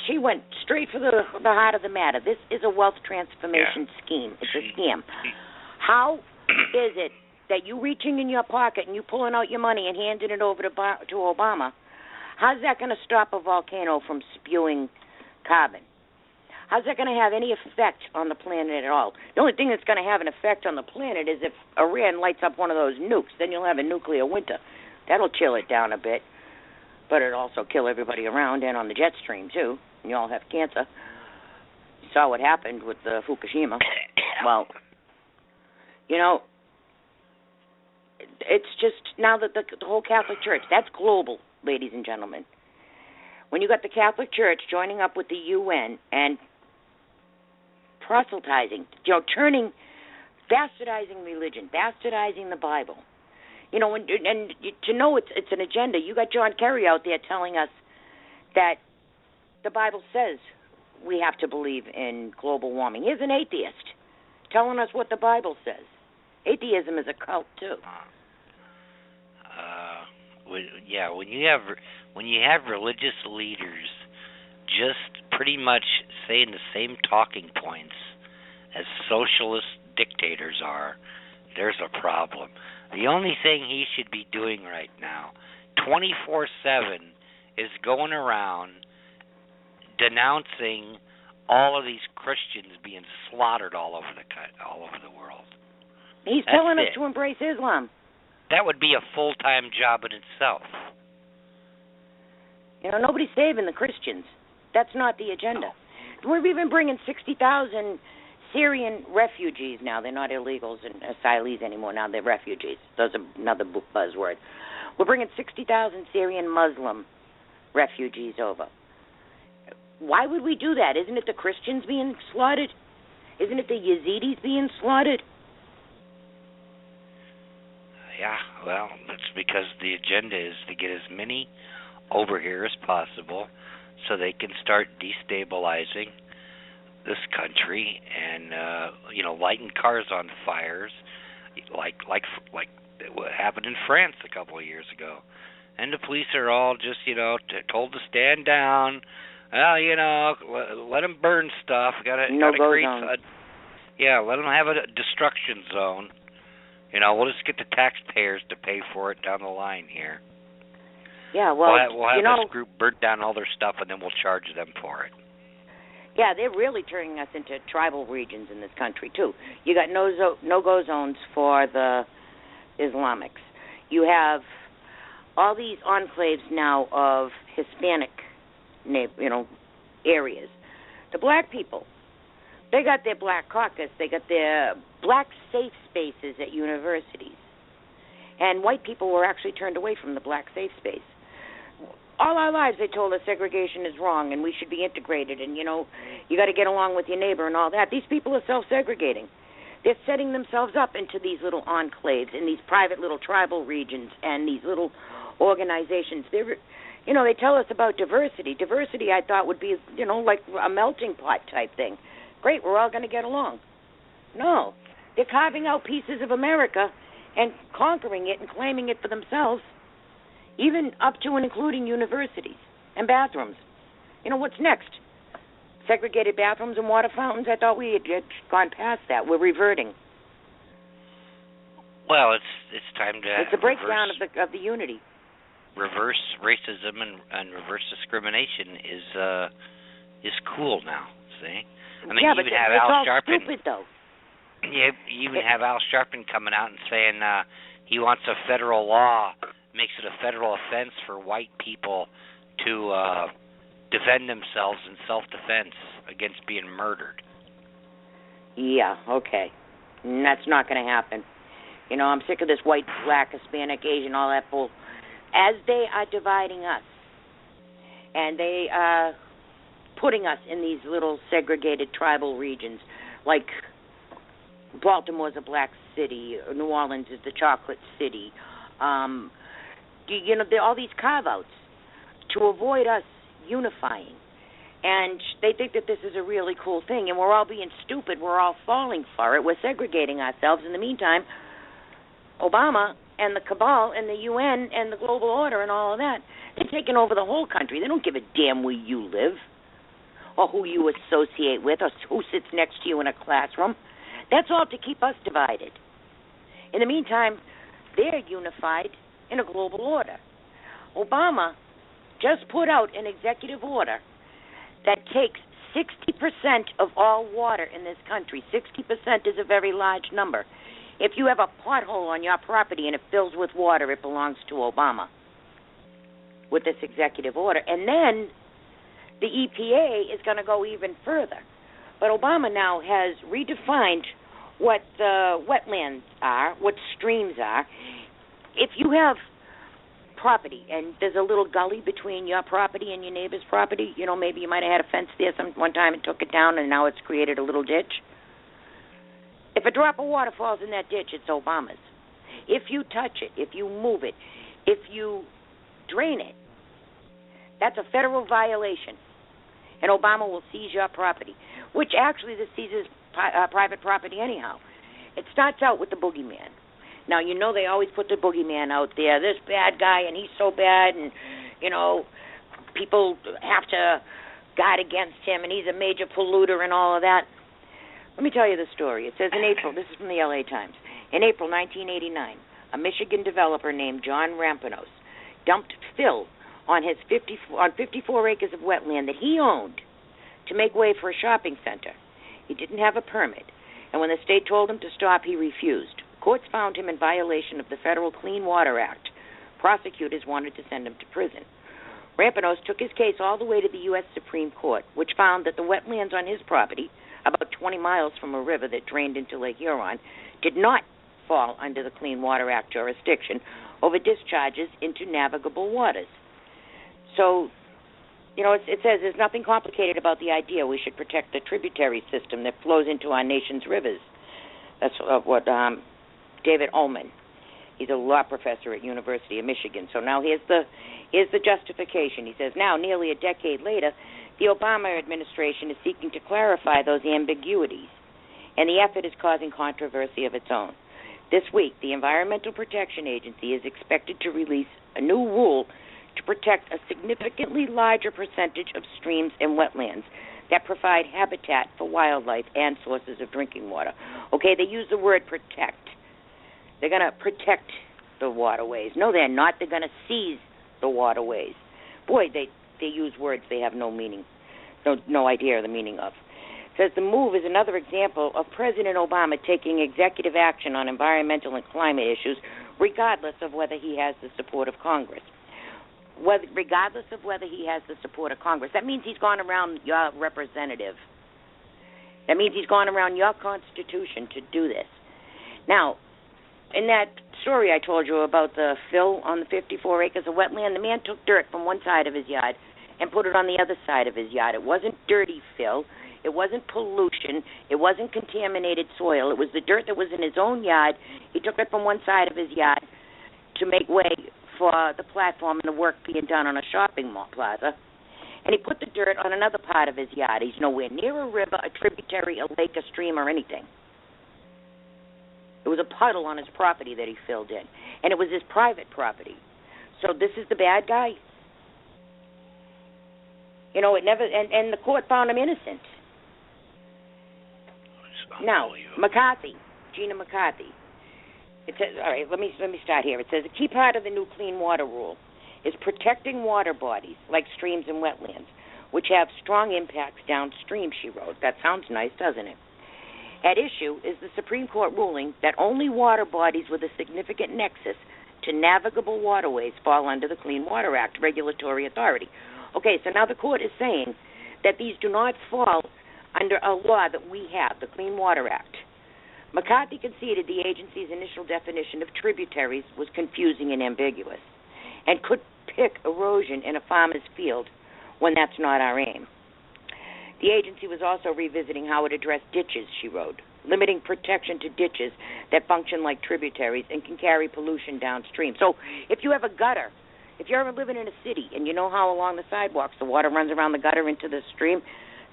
She went straight for the heart of the matter. This is a wealth transformation scheme. It's a scam. How is it that you reaching in your pocket and you pulling out your money and handing it over to Obama, how's that going to stop a volcano from spewing carbon? How's that going to have any effect on the planet at all? The only thing that's going to have an effect on the planet is if Iran lights up one of those nukes. Then you'll have a nuclear winter. That'll chill it down a bit. But it'll also kill everybody around and on the jet stream, too. And you all have cancer. You saw what happened with Fukushima. Well, it's just now that the whole Catholic Church, that's global, ladies and gentlemen. When you got the Catholic Church joining up with the UN and proselytizing, bastardizing religion, bastardizing the Bible. And to know it's an agenda, you got John Kerry out there telling us that the Bible says we have to believe in global warming. Here's an atheist telling us what the Bible says. Atheism is a cult, too. When you have religious leaders just pretty much saying the same talking points as socialist dictators are, there's a problem. The only thing he should be doing right now, 24/7, is going around denouncing all of these Christians being slaughtered all over the world. He's telling us to embrace Islam. That would be a full-time job in itself. Nobody's saving the Christians. That's not the agenda. No. We're even bringing 60,000 Syrian refugees now. They're not illegals and asylees anymore. Now they're refugees. Those are another buzzword. We're bringing 60,000 Syrian Muslim refugees over. Why would we do that? Isn't it the Christians being slaughtered? Isn't it the Yazidis being slaughtered? Yeah, well, that's because the agenda is to get as many over here as possible so they can start destabilizing this country and lighting cars on fires like what happened in France a couple of years ago. And the police are all just, told to stand down. Well, let them burn stuff. Gotta create let them have a destruction zone. We'll just get the taxpayers to pay for it down the line here. Yeah, well, we'll have this group burn down all their stuff, and then we'll charge them for it. Yeah, they're really turning us into tribal regions in this country, too. You got no-go zones for the Islamics. You have all these enclaves now of Hispanic, areas. The black people, they got their black caucus. They got their black safe spaces at universities. And white people were actually turned away from the black safe space. All our lives they told us segregation is wrong and we should be integrated and, you got to get along with your neighbor and all that. These people are self-segregating. They're setting themselves up into these little enclaves in these private little tribal regions and these little organizations. They tell us about diversity. Diversity, I thought, would be, like a melting pot type thing. Great, we're all going to get along. No. They're carving out pieces of America and conquering it and claiming it for themselves, even up to and including universities and bathrooms. What's next? Segregated bathrooms and water fountains? I thought we had gone past that. We're reverting. Well, it's time to It's a breakdown of the unity. Reverse racism and reverse discrimination is cool now, see? I mean, yeah, you but even have it's Al all Sharpton. stupid, though. Yeah, you even have Al Sharpton coming out and saying he wants a federal law, makes it a federal offense for white people to defend themselves in self-defense against being murdered. Yeah, okay. And that's not going to happen. You know, I'm sick of this white, black, Hispanic, Asian, all that bull. As they are dividing us, and they are putting us in these little segregated tribal regions, like Baltimore's a black city, New Orleans is the chocolate city. You know, there are all these carve-outs to avoid us unifying. And they think that this is a really cool thing, and we're all being stupid. We're all falling for it. We're segregating ourselves. In the meantime, Obama and the cabal and the UN and the global order and all of that, they're taking over the whole country. They don't give a damn where you live or who you associate with or who sits next to you in a classroom. That's all to keep us divided. In the meantime, they're unified in a global order. Obama just put out an executive order that takes 60% of all water in this country. 60% is a very large number. If you have a pothole on your property and it fills with water, it belongs to Obama with this executive order. And then the EPA is going to go even further. But Obama now has redefined what wetlands are, what streams are. If you have property and there's a little gully between your property and your neighbor's property, you know, maybe you might have had a fence there one time and took it down and now it's created a little ditch. If a drop of water falls in that ditch, it's Obama's. If you touch it, if you move it, if you drain it, that's a federal violation. And Obama will seize your property, which actually this seizes private property anyhow. It starts out with the boogeyman. Now, you know they always put the boogeyman out there, this bad guy, and he's so bad, and, you know, people have to guard against him, and he's a major polluter and all of that. Let me tell you the story. It says in April, this is from the LA Times, in April 1989, a Michigan developer named John Rampanos dumped fill on 54 acres of wetland that he owned to make way for a shopping center. He didn't have a permit, and when the state told him to stop, he refused. Courts found him in violation of the Federal Clean Water Act. Prosecutors wanted to send him to prison. Rampanos took his case all the way to the U.S. Supreme Court, which found that the wetlands on his property, about 20 miles from a river that drained into Lake Huron, did not fall under the Clean Water Act jurisdiction over discharges into navigable waters. So, you know, it says there's nothing complicated about the idea we should protect the tributary system that flows into our nation's rivers. That's what David Ullman, he's a law professor at University of Michigan. So now here's the justification. He says, now, nearly a decade later, the Obama administration is seeking to clarify those ambiguities, and the effort is causing controversy of its own. This week, the Environmental Protection Agency is expected to release a new rule to protect a significantly larger percentage of streams and wetlands that provide habitat for wildlife and sources of drinking water. Okay, they use the word protect. They're going to protect the waterways. No, they're not. They're going to seize the waterways. Boy, they use words they have no meaning, no idea of the meaning of. It says the move is another example of President Obama taking executive action on environmental and climate issues, regardless of whether he has the support of Congress. Regardless of whether he has the support of Congress. That means he's gone around your representative. That means he's gone around your Constitution to do this. Now, in that story I told you about the fill on the 54 acres of wetland, the man took dirt from one side of his yard and put it on the other side of his yard. It wasn't dirty fill. It wasn't pollution. It wasn't contaminated soil. It was the dirt that was in his own yard. He took it from one side of his yard to make way for the platform and the work being done on a shopping mall plaza. And he put the dirt on another part of his yard. He's nowhere near a river, a tributary, a lake, a stream, or anything. It was a puddle on his property that he filled in. And it was his private property. So this is the bad guy? You know, it never, and the court found him innocent. Now, McCarthy, Gina McCarthy. It says, all right, let me start here. It says a key part of the new Clean Water Rule is protecting water bodies like streams and wetlands, which have strong impacts downstream, she wrote. That sounds nice, doesn't it? At issue is the Supreme Court ruling that only water bodies with a significant nexus to navigable waterways fall under the Clean Water Act regulatory authority. Okay, so now the court is saying that these do not fall under a law that we have, the Clean Water Act. McCarthy conceded the agency's initial definition of tributaries was confusing and ambiguous and could pick erosion in a farmer's field when that's not our aim. The agency was also revisiting how it addressed ditches, she wrote, limiting protection to ditches that function like tributaries and can carry pollution downstream. So if you have a gutter, if you're ever living in a city and you know how along the sidewalks the water runs around the gutter into the stream,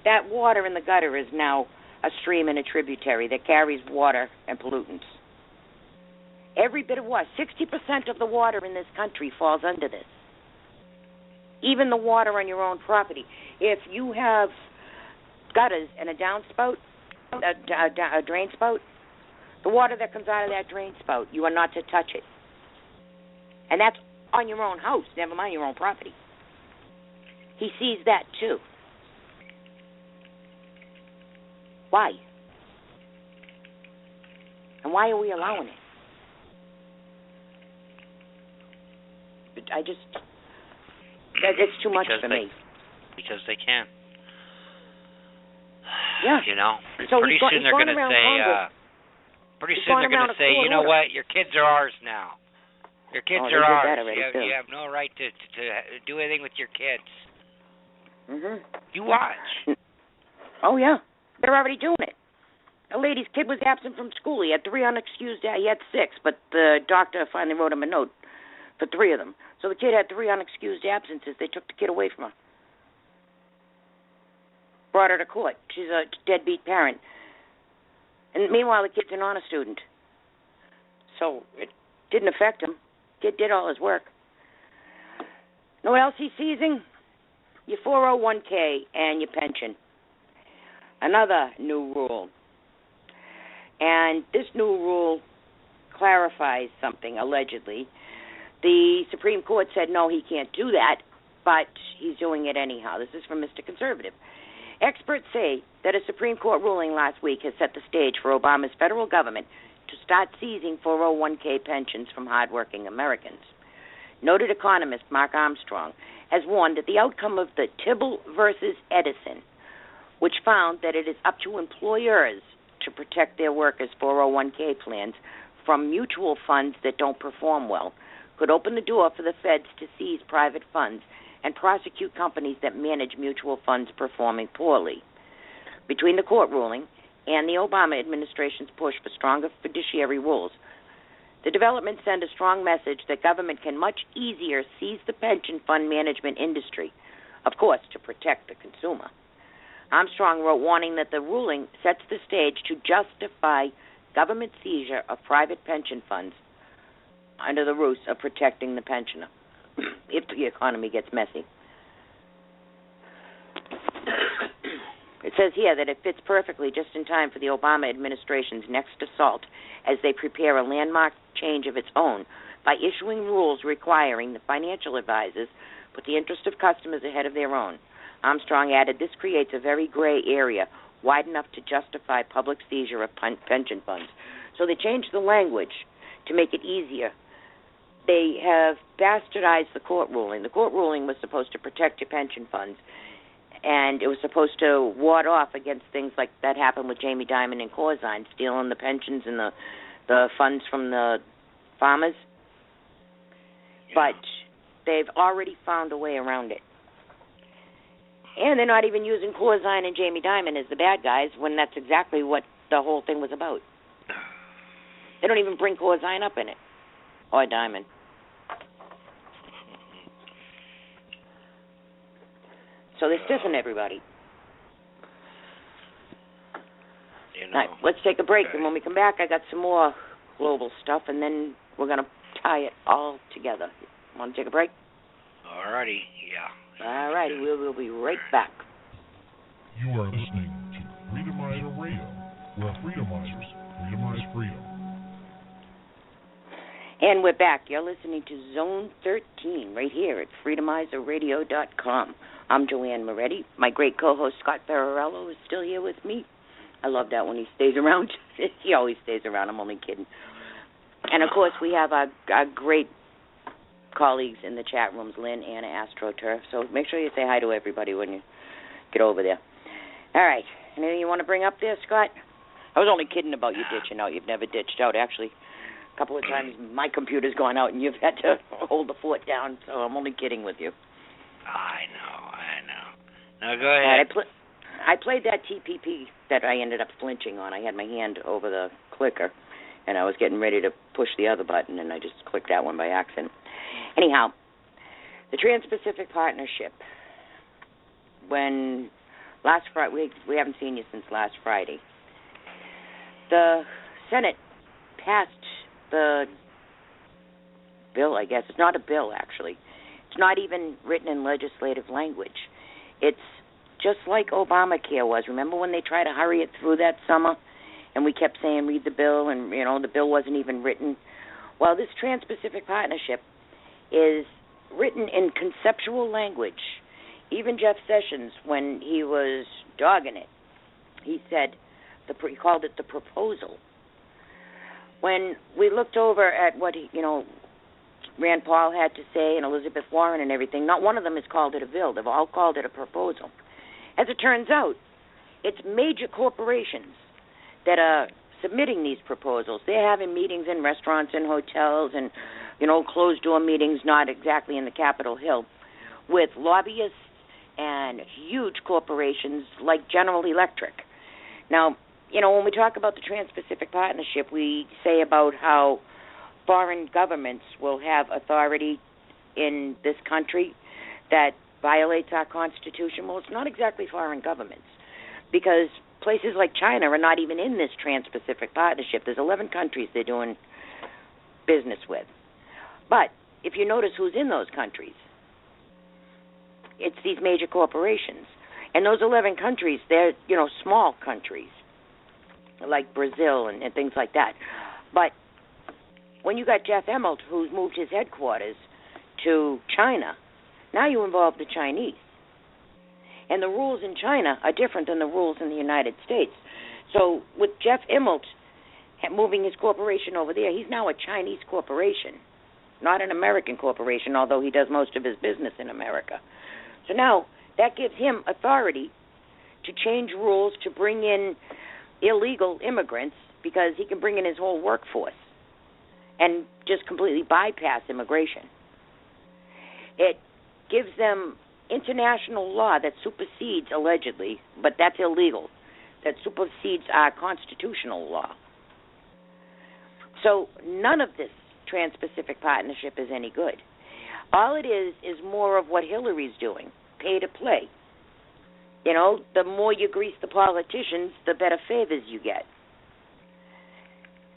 that water in the gutter is now a stream and a tributary that carries water and pollutants. Every bit of water, 60% of the water in this country falls under this. Even the water on your own property. If you have gutters and a downspout, a drain spout, the water that comes out of that drain spout, you are not to touch it. And that's on your own house, never mind your own property. He sees that too. Why? And why are we allowing it? It's too much for me. Because they can. Yeah. You know, so pretty soon they're going to say, you know what, your kids are ours now. Your kids are ours. You have no right to do anything with your kids. Mhm. You watch. Oh yeah, they're already doing it. A lady's kid was absent from school. He had 3 unexcused. He had 6, but the doctor finally wrote him a note for 3 of them. So the kid had 3 unexcused absences. They took the kid away from her. Brought her to court. She's a deadbeat parent. And meanwhile, the kid's an honor student. So it didn't affect him. Kid did all his work. Know what else he's seizing? Your 401k and your pension. Another new rule. And this new rule clarifies something, allegedly. The Supreme Court said, no, he can't do that, but he's doing it anyhow. This is from Mr. Conservative. Experts say that a Supreme Court ruling last week has set the stage for Obama's federal government to start seizing 401k pensions from hardworking Americans. Noted economist Mark Armstrong has warned that the outcome of the Tibble versus Edison, which found that it is up to employers to protect their workers' 401k plans from mutual funds that don't perform well, could open the door for the feds to seize private funds and prosecute companies that manage mutual funds performing poorly. Between the court ruling and the Obama administration's push for stronger fiduciary rules, the developments send a strong message that government can much easier seize the pension fund management industry, of course, to protect the consumer. Armstrong wrote, warning that the ruling sets the stage to justify government seizure of private pension funds under the ruse of protecting the pensioner if the economy gets messy. It says here that it fits perfectly just in time for the Obama administration's next assault as they prepare a landmark change of its own by issuing rules requiring the financial advisors put the interest of customers ahead of their own. Armstrong added, this creates a very gray area wide enough to justify public seizure of pension funds. So they changed the language to make it easier. They have bastardized the court ruling. The court ruling was supposed to protect your pension funds, and it was supposed to ward off against things like that happened with Jamie Dimon and Corzine, stealing the pensions and the funds from the farmers. Yeah. But they've already found a way around it. And they're not even using Corzine and Jamie Dimon as the bad guys when that's exactly what the whole thing was about. They don't even bring Corzine up in it, or Dimon. So they're stiffing everybody. You know, all right, let's take a break, and when we come back, I got some more global stuff, and then we're going to tie it all together. Want to take a break? All righty, yeah. All righty, we'll be right back. You are listening to Freedomizer Radio, where Freedomizers freedomize freedom. And we're back. You're listening to Zone 13 right here at freedomizerradio.com. I'm Joanne Moretti. My great co-host Scott Ferrarello is still here with me. I love that when he stays around. He always stays around. I'm only kidding. And, of course, we have our great colleagues in the chat rooms, Lynn, Anna, AstroTurf. So make sure you say hi to everybody when you get over there. All right. Anything you want to bring up there, Scott? I was only kidding about you ditching out. You've never ditched out. Actually, a couple of times my computer's gone out and you've had to hold the fort down, so I'm only kidding with you. I know. Now go ahead. I played that TPP that I ended up flinching on. I had my hand over the clicker, and I was getting ready to push the other button, and I just clicked that one by accident. Anyhow, the Trans-Pacific Partnership. When last Friday, we haven't seen you since last Friday. The Senate passed the bill, I guess. It's not a bill, actually. It's not even written in legislative language. It's just like Obamacare was. Remember when they tried to hurry it through that summer? And we kept saying, read the bill, and, the bill wasn't even written. Well, this Trans-Pacific Partnership is written in conceptual language. Even Jeff Sessions, when he was dogging it, he said, he called it the proposal. When we looked over at what, Rand Paul had to say and Elizabeth Warren and everything, not one of them has called it a bill. They've all called it a proposal. As it turns out, it's major corporations that are submitting these proposals. They're having meetings in restaurants and hotels and, closed-door meetings, not exactly in the Capitol Hill, with lobbyists and huge corporations like General Electric. Now, when we talk about the Trans-Pacific Partnership, we say about how foreign governments will have authority in this country that violates our Constitution. Well, it's not exactly foreign governments, because places like China are not even in this Trans-Pacific Partnership. There's 11 countries they're doing business with. But if you notice who's in those countries, it's these major corporations. And those 11 countries, they're, small countries, like Brazil and things like that. But when you got Jeff Immelt, who's moved his headquarters to China, now you involve the Chinese. And the rules in China are different than the rules in the United States. So with Jeff Immelt moving his corporation over there, he's now a Chinese corporation, not an American corporation, although he does most of his business in America. So now that gives him authority to change rules to bring in illegal immigrants, because he can bring in his whole workforce and just completely bypass immigration. It gives them international law that supersedes, allegedly, but that's illegal, that supersedes our constitutional law. So none of this Trans-Pacific Partnership is any good. All it is more of what Hillary's doing, pay to play. The more you grease the politicians, the better favors you get.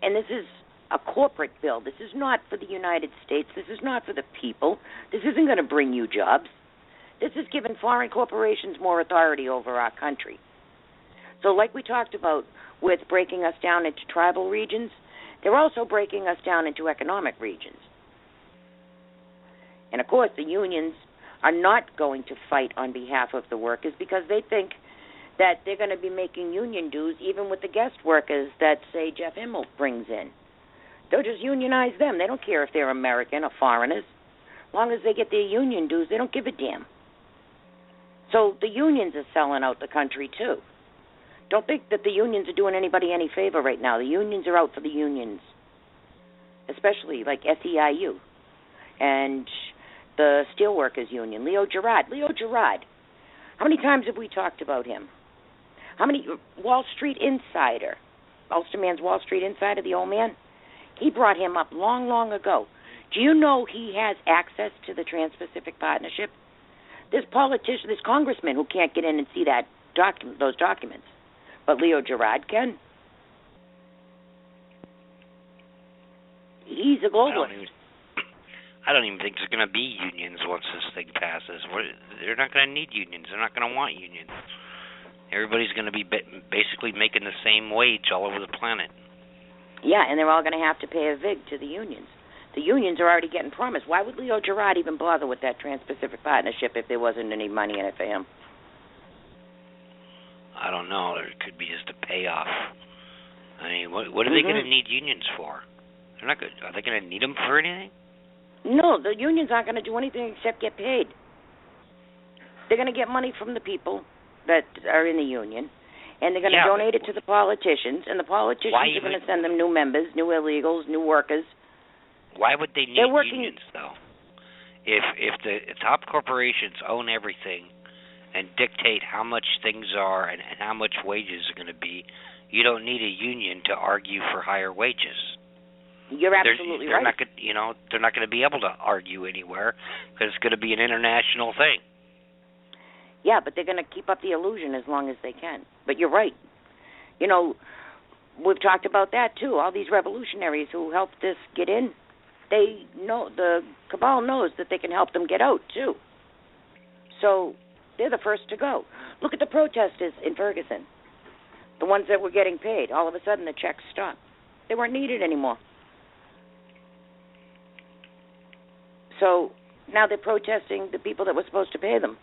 And this is a corporate bill. This is not for the United States. This is not for the people. This isn't going to bring you jobs. This is giving foreign corporations more authority over our country. So like we talked about with breaking us down into tribal regions, they're also breaking us down into economic regions. And, of course, the unions are not going to fight on behalf of the workers, because they think that they're going to be making union dues even with the guest workers that, say, Jeff Immelt brings in. They'll just unionize them. They don't care if they're American or foreigners. As long as they get their union dues, they don't give a damn. So the unions are selling out the country, too. Don't think that the unions are doing anybody any favor right now. The unions are out for the unions, especially like SEIU and the Steelworkers Union, Leo Gerard. How many times have we talked about him? How many? Wall Street Insider, Ulsterman's Wall Street Insider, the old man, he brought him up long, long ago. Do you know he has access to the Trans-Pacific Partnership? This politician, this congressman who can't get in and see those documents, but Leo Gerard can. He's a globalist. I don't even think there's going to be unions once this thing passes. They're not going to need unions. They're not going to want unions. Everybody's going to be basically making the same wage all over the planet. Yeah, and they're all going to have to pay a vig to the unions. The unions are already getting promised. Why would Leo Gerard even bother with that Trans-Pacific Partnership if there wasn't any money in it for him? I don't know. There could be just a payoff. I mean, what are they going to need unions for? They're not good. Are they going to need them for anything? No, the unions aren't going to do anything except get paid. They're going to get money from the people that are in the union, And they're going to donate it to the politicians, and the politicians are going to send them new members, new illegals, new workers. Why would they need unions, though? If the top corporations own everything and dictate how much things are and how much wages are going to be, you don't need a union to argue for higher wages. You're absolutely right. They're not going to be able to argue anywhere because it's going to be an international thing. Yeah, but they're going to keep up the illusion as long as they can. But you're right. You know, we've talked about that too. All these revolutionaries who helped this get in, they know, the cabal knows that they can help them get out too. So they're the first to go. Look at the protesters in Ferguson. The ones that were getting paid. All of a sudden the checks stopped. They weren't needed anymore. So now they're protesting the people that were supposed to pay them,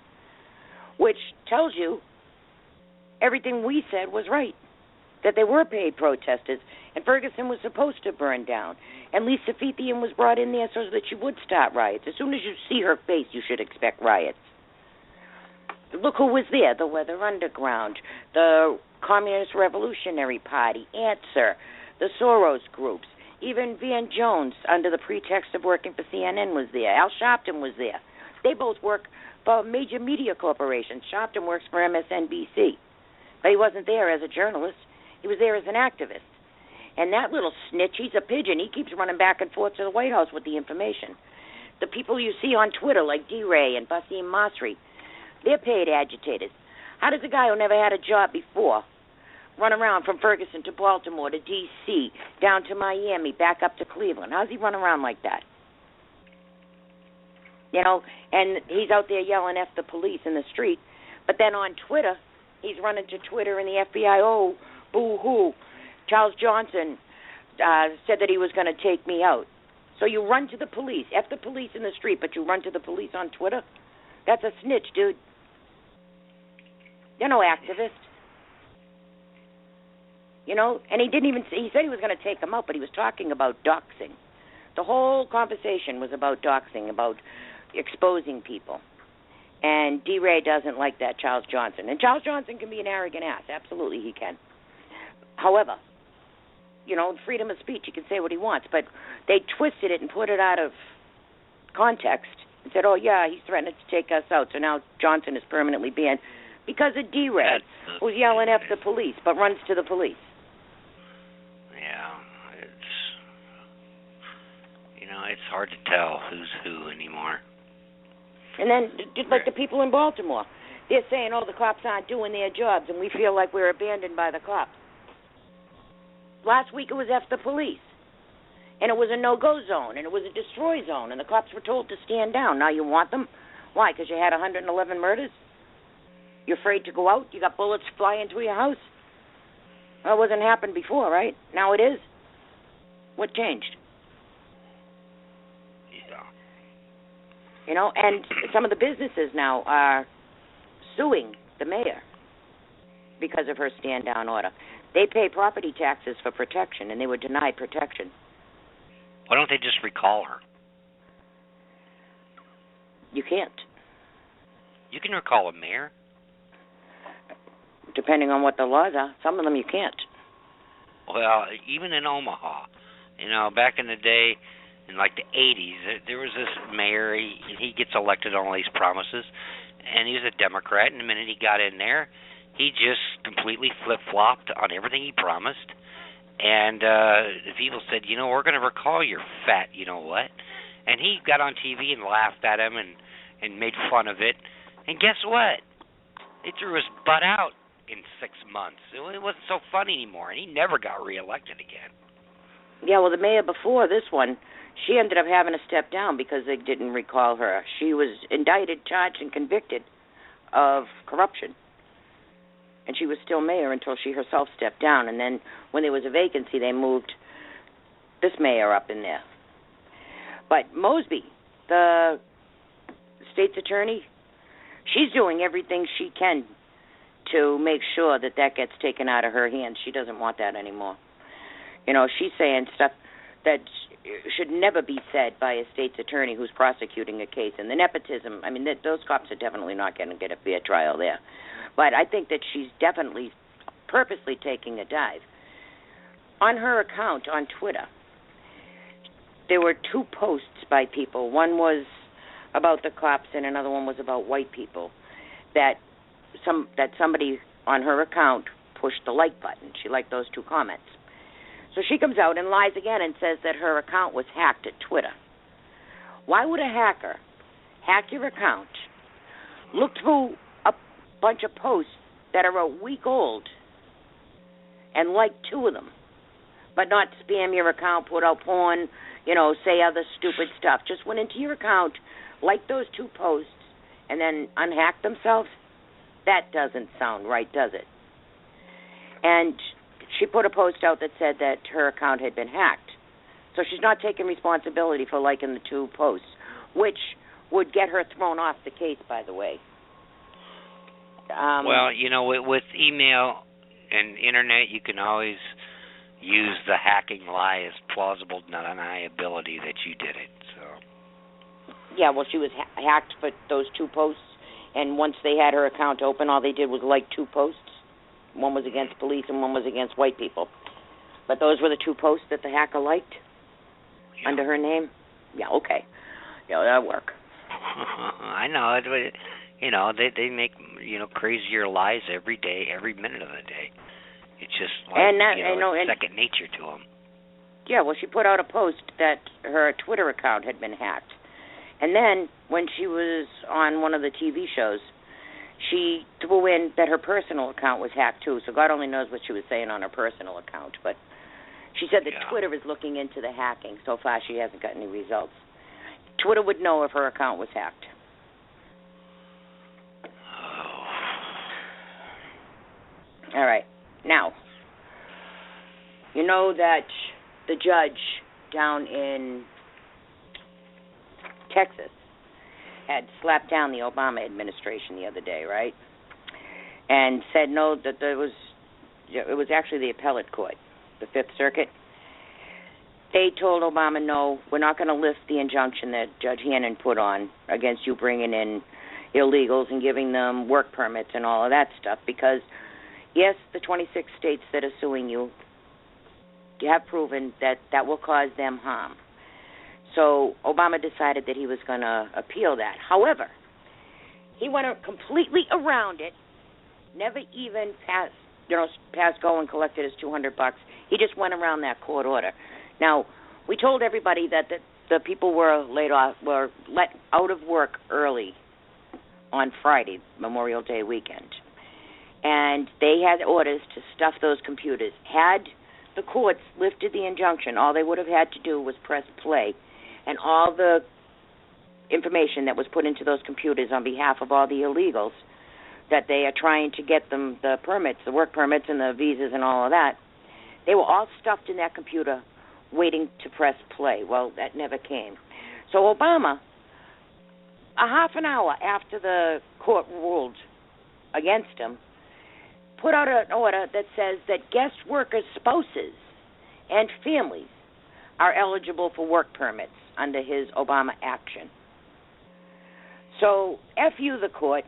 which tells you everything we said was right, that they were paid protesters, and Ferguson was supposed to burn down. And Lisa Fethian was brought in there so that she would start riots. As soon as you see her face, you should expect riots. Look who was there, the Weather Underground, the Communist Revolutionary Party, Answer, the Soros groups. Even Van Jones, under the pretext of working for CNN, was there. Al Sharpton was there. They both work for major media corporations. Sharpton works for MSNBC. But he wasn't there as a journalist. He was there as an activist. And that little snitch, he's a pigeon. He keeps running back and forth to the White House with the information. The people you see on Twitter, like D-Ray and Basim Masri, they're paid agitators. How does a guy who never had a job before run around from Ferguson to Baltimore to D.C., down to Miami, back up to Cleveland? How's he run around like that? You know, and he's out there yelling F the police in the street. But then on Twitter, he's running to Twitter and the FBI, oh, boo-hoo. Charles Johnson said that he was going to take me out. So you run to the police, F the police in the street, but you run to the police on Twitter? That's a snitch, dude. You're no activist. You know, and he said he was going to take them out, but he was talking about doxing. The whole conversation was about doxing, about exposing people. And D-Ray doesn't like that, Charles Johnson. And Charles Johnson can be an arrogant ass. Absolutely he can. However, you know, freedom of speech, he can say what he wants. But they twisted it and put it out of context and said, oh, yeah, he's threatening to take us out. So now Johnson is permanently banned because of D-Ray, who's yelling at the police but runs to the police. Yeah, it's hard to tell who's who anymore. And then, just like the people in Baltimore, they're saying, oh, the cops aren't doing their jobs, and we feel like we're abandoned by the cops. Last week it was F the police, and it was a no-go zone, and it was a destroy zone, and the cops were told to stand down. Now you want them? Why, because you had 111 murders? You're afraid to go out? You got bullets flying through your house? Well, it wasn't happened before, right? Now it is. What changed? Yeah. You know, and some of the businesses now are suing the mayor because of her stand-down order. They pay property taxes for protection, and they were denied protection. Why don't they just recall her? You can't. You can recall a mayor. Depending on what the laws are. Some of them you can't. Well, even in Omaha, back in the day, in like the 80s, there was this mayor, he gets elected on all these promises, and he was a Democrat, and the minute he got in there, he just completely flip-flopped on everything he promised, and the people said, we're going to recall your fat you-know-what, and he got on TV and laughed at him and made fun of it, and guess what? They threw his butt out in 6 months. It wasn't so funny anymore, and he never got reelected again. Yeah, well, the mayor before this one, she ended up having to step down because they didn't recall her. She was indicted, charged, and convicted of corruption. And she was still mayor until she herself stepped down. And then when there was a vacancy, they moved this mayor up in there. But Mosby, the state's attorney, she's doing everything she can to make sure that gets taken out of her hands. She doesn't want that anymore. She's saying stuff that should never be said by a state's attorney who's prosecuting a case. And the nepotism, those cops are definitely not going to get a fair trial there. But I think that she's definitely purposely taking a dive. On her account on Twitter, there were 2 posts by people. One was about the cops and another one was about white people that somebody on her account pushed the like button. She liked those 2 comments. So she comes out and lies again and says that her account was hacked at Twitter. Why would a hacker hack your account, look through a bunch of posts that are a week old and like 2 of them, but not spam your account, put out porn, say other stupid stuff? Just went into your account, liked those 2 posts, and then unhacked themselves? That doesn't sound right, does it? And she put a post out that said that her account had been hacked. So she's not taking responsibility for liking the 2 posts, which would get her thrown off the case, by the way. Well, with email and internet, you can always use the hacking lie as plausible deniability that you did it. So. Yeah, well, she was hacked for those 2 posts, and once they had her account open, all they did was like 2 posts. One was against police and one was against white people. But those were the 2 posts that the hacker liked under her name? Yeah, okay. Yeah, that'll work. I know. They make, crazier lies every day, every minute of the day. It's just like, second nature to them. Yeah, well, she put out a post that her Twitter account had been hacked. And then when she was on one of the TV shows, she threw in that her personal account was hacked, too. So God only knows what she was saying on her personal account. But she said that Twitter is looking into the hacking. So far, she hasn't got any results. Twitter would know if her account was hacked. All right. Now, you know that the judge down in Texas had slapped down the Obama administration the other day, right? And said no, that it was actually the appellate court, the Fifth Circuit. They told Obama, no, we're not going to lift the injunction that Judge Hannon put on against you bringing in illegals and giving them work permits and all of that stuff, because, yes, the 26 states that are suing you have proven that will cause them harm. So Obama decided that he was going to appeal that. However, he went completely around it, never even passed go and collected his $200. He just went around that court order. Now, we told everybody that the people were let out of work early on Friday, Memorial Day weekend. And they had orders to stuff those computers. Had the courts lifted the injunction, all they would have had to do was press play, and all the information that was put into those computers on behalf of all the illegals that they are trying to get them the permits, the work permits and the visas and all of that, they were all stuffed in that computer waiting to press play. Well, that never came. So Obama, a half an hour after the court ruled against him, put out an order that says that guest workers' spouses and families are eligible for work permits under his Obama action. So, F you, the court,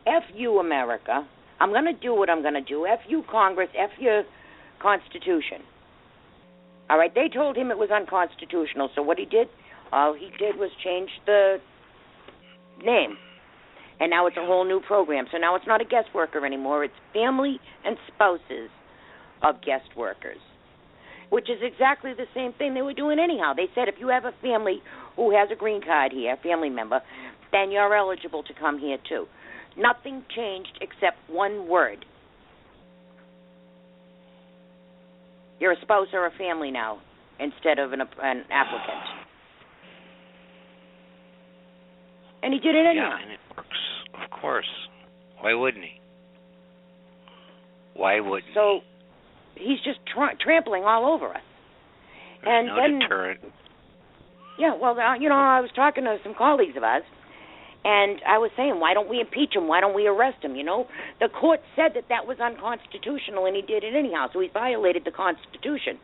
F you, America. I'm going to do what I'm going to do. F you, Congress, F your Constitution. All right, they told him it was unconstitutional, so what he did, all he did was change the name. And now it's a whole new program. So now it's not a guest worker anymore. It's family and spouses of guest workers, which is exactly the same thing they were doing anyhow. They said if you have a family who has a green card here, a family member, then you're eligible to come here too. Nothing changed except one word. You're a spouse or a family now instead of an applicant. And he did it anyhow. Yeah, and it works. Of course. Why wouldn't he? Why wouldn't so he's just trampling all over us. There's no deterrent. Yeah, well, I was talking to some colleagues of ours, and I was saying, why don't we impeach him? Why don't we arrest him? The court said that was unconstitutional, and he did it anyhow, so he violated the Constitution.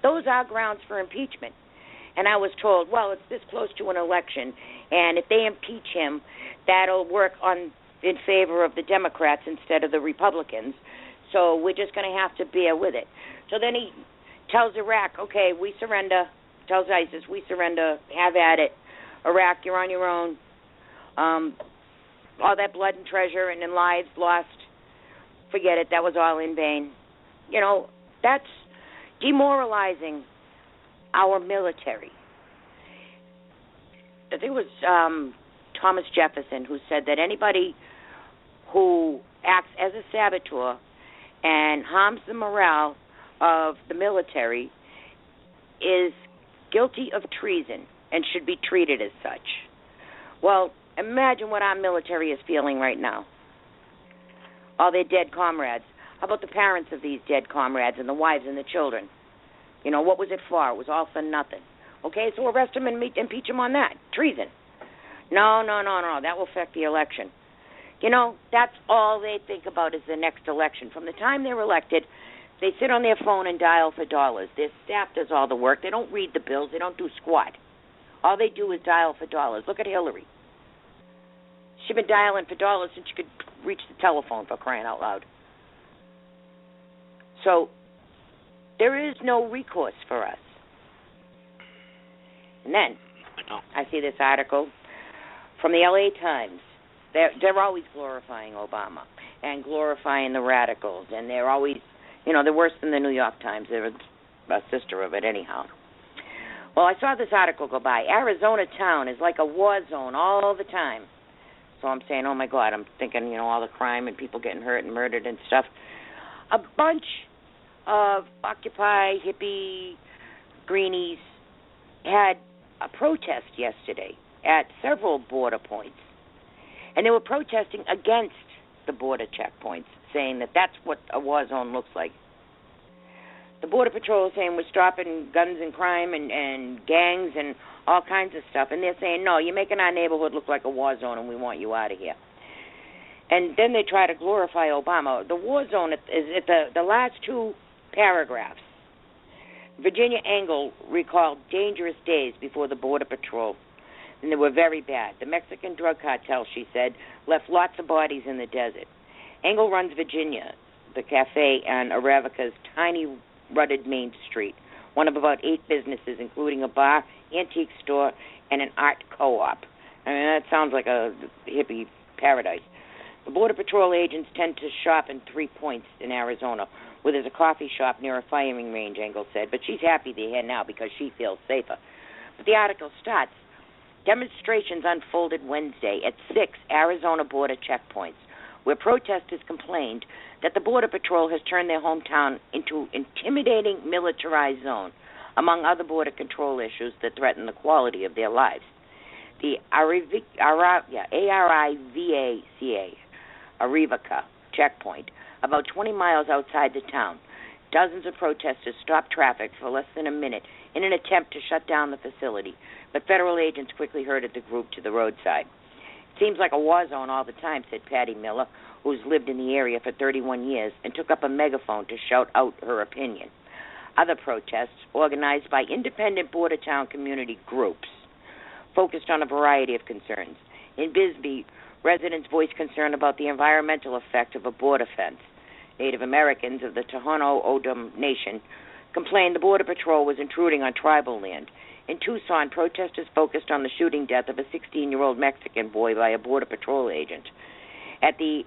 Those are grounds for impeachment. And I was told, well, it's this close to an election, and if they impeach him, that'll work in favor of the Democrats instead of the Republicans. So we're just going to have to bear with it. So then he tells Iraq, okay, we surrender. Tells ISIS, we surrender. Have at it. Iraq, you're on your own. All that blood and treasure and then lives lost, forget it. That was all in vain. You know, that's demoralizing our military. I think it was Thomas Jefferson who said that anybody who acts as a saboteur and harms the morale of the military is guilty of treason and should be treated as such. Well, imagine what our military is feeling right now. All their dead comrades. How about the parents of these dead comrades and the wives and the children? You know, what was it for? It was all for nothing. Okay, so arrest them and impeach them on that. Treason. No. That will affect the election. You know, that's all they think about is the next election. From the time they're elected, they sit on their phone and dial for dollars. Their staff does all the work. They don't read the bills. They don't do squat. All they do is dial for dollars. Look at Hillary. She's been dialing for dollars since she could reach the telephone, for crying out loud. So there is no recourse for us. And then I see this article from the LA Times. They're always glorifying Obama and glorifying the radicals, and they're always, you know, they're worse than the New York Times. They're a sister of it anyhow. Well, I saw this article go by. Arizona town is like a war zone all the time. So I'm saying, oh, my God, I'm thinking, you know, all the crime and people getting hurt and murdered and stuff. A bunch of Occupy, hippie, greenies had a protest yesterday at several border points. And they were protesting against the border checkpoints, saying that that's what a war zone looks like. The Border Patrol is saying we're stopping guns and crime and gangs and all kinds of stuff. And they're saying, no, you're making our neighborhood look like a war zone and we want you out of here. And then they try to glorify Obama. The war zone is at the last two paragraphs. Virginia Engel recalled dangerous days before the Border Patrol, and they were very bad. The Mexican drug cartel, she said, left lots of bodies in the desert. Engel runs Virginia, the cafe on Aravica's tiny, rutted main street, one of about 8 businesses, including a bar, antique store, and an art co-op. I mean, that sounds like a hippie paradise. The Border Patrol agents tend to shop in 3 points in Arizona, where there's a coffee shop near a firing range, Engel said, but she's happy they're here now because she feels safer. But the article starts, demonstrations unfolded Wednesday at 6 Arizona border checkpoints, where protesters complained that the Border Patrol has turned their hometown into an intimidating militarized zone, among other border control issues that threaten the quality of their lives. The Arivaca checkpoint, about 20 miles outside the town. Dozens of protesters stopped traffic for less than a minute in an attempt to shut down the facility, but federal agents quickly herded the group to the roadside. It seems like a war zone all the time, said Patty Miller, who's lived in the area for 31 years, and took up a megaphone to shout out her opinion. Other protests, organized by independent border town community groups, focused on a variety of concerns. In Bisbee, residents voiced concern about the environmental effect of a border fence. Native Americans of the Tohono O'odham Nation complained the Border Patrol was intruding on tribal land. In Tucson, protesters focused on the shooting death of a 16-year-old Mexican boy by a Border Patrol agent. At the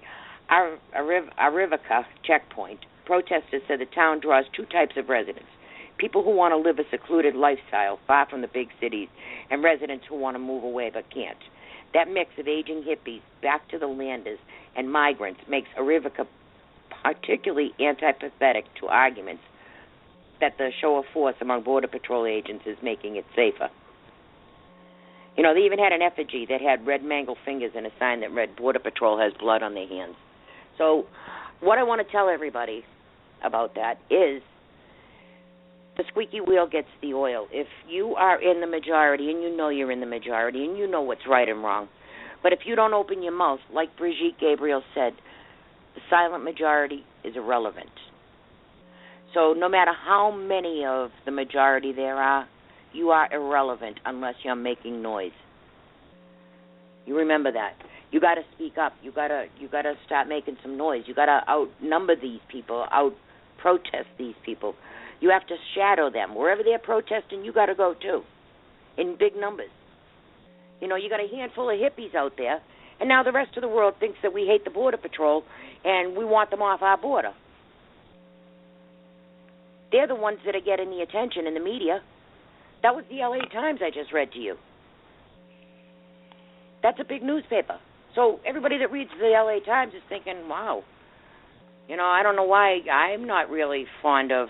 Arivaca checkpoint, protesters said the town draws 2 types of residents: people who want to live a secluded lifestyle far from the big cities, and residents who want to move away but can't. That mix of aging hippies, back-to-the-landers, and migrants makes Arivaca particularly antipathetic to arguments that the show of force among Border Patrol agents is making it safer. You know, they even had an effigy that had red mangled fingers and a sign that read, Border Patrol has blood on their hands. So what I want to tell everybody about that is the squeaky wheel gets the oil. If you are in the majority, and you know you're in the majority, and you know what's right and wrong, but if you don't open your mouth, like Brigitte Gabriel said, the silent majority is irrelevant. So no matter how many of the majority there are, you are irrelevant unless you're making noise. You remember that. You got to speak up. You got to start making some noise. You got to outnumber these people, out-protest these people. You have to shadow them. Wherever they're protesting, you got to go too, in big numbers. You got a handful of hippies out there, and now the rest of the world thinks that we hate the Border Patrol and we want them off our border. They're the ones that are getting the attention in the media. That was the LA Times I just read to you. That's a big newspaper. So everybody that reads the LA Times is thinking, wow, I don't know why I'm not really fond of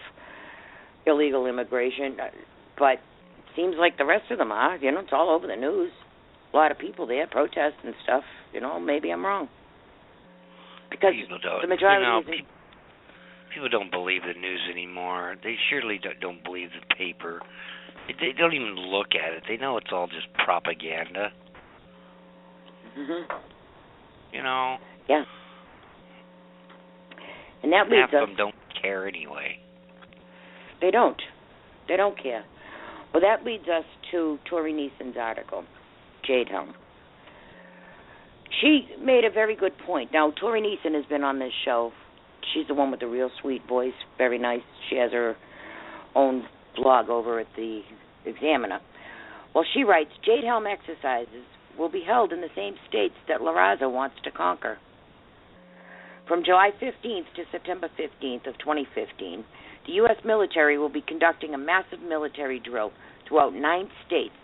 illegal immigration, but it seems like the rest of them are. It's all over the news. A lot of people there protest and stuff. Maybe I'm wrong. Because the majority people don't believe the news anymore. They surely don't believe the paper. They don't even look at it. They know it's all just propaganda. Mm-hmm. Yeah. And that leads us... Half of them don't care anyway. They don't care. Well, that leads us to Tori Neeson's article, Jade Helm. She made a very good point. Now, Tori Neeson has been on this show. She's the one with the real sweet voice, very nice. She has her own blog over at the Examiner. Well, she writes, Jade Helm exercises will be held in the same states that La Raza wants to conquer. From July 15th to September 15th of 2015, the U.S. military will be conducting a massive military drill throughout 9 states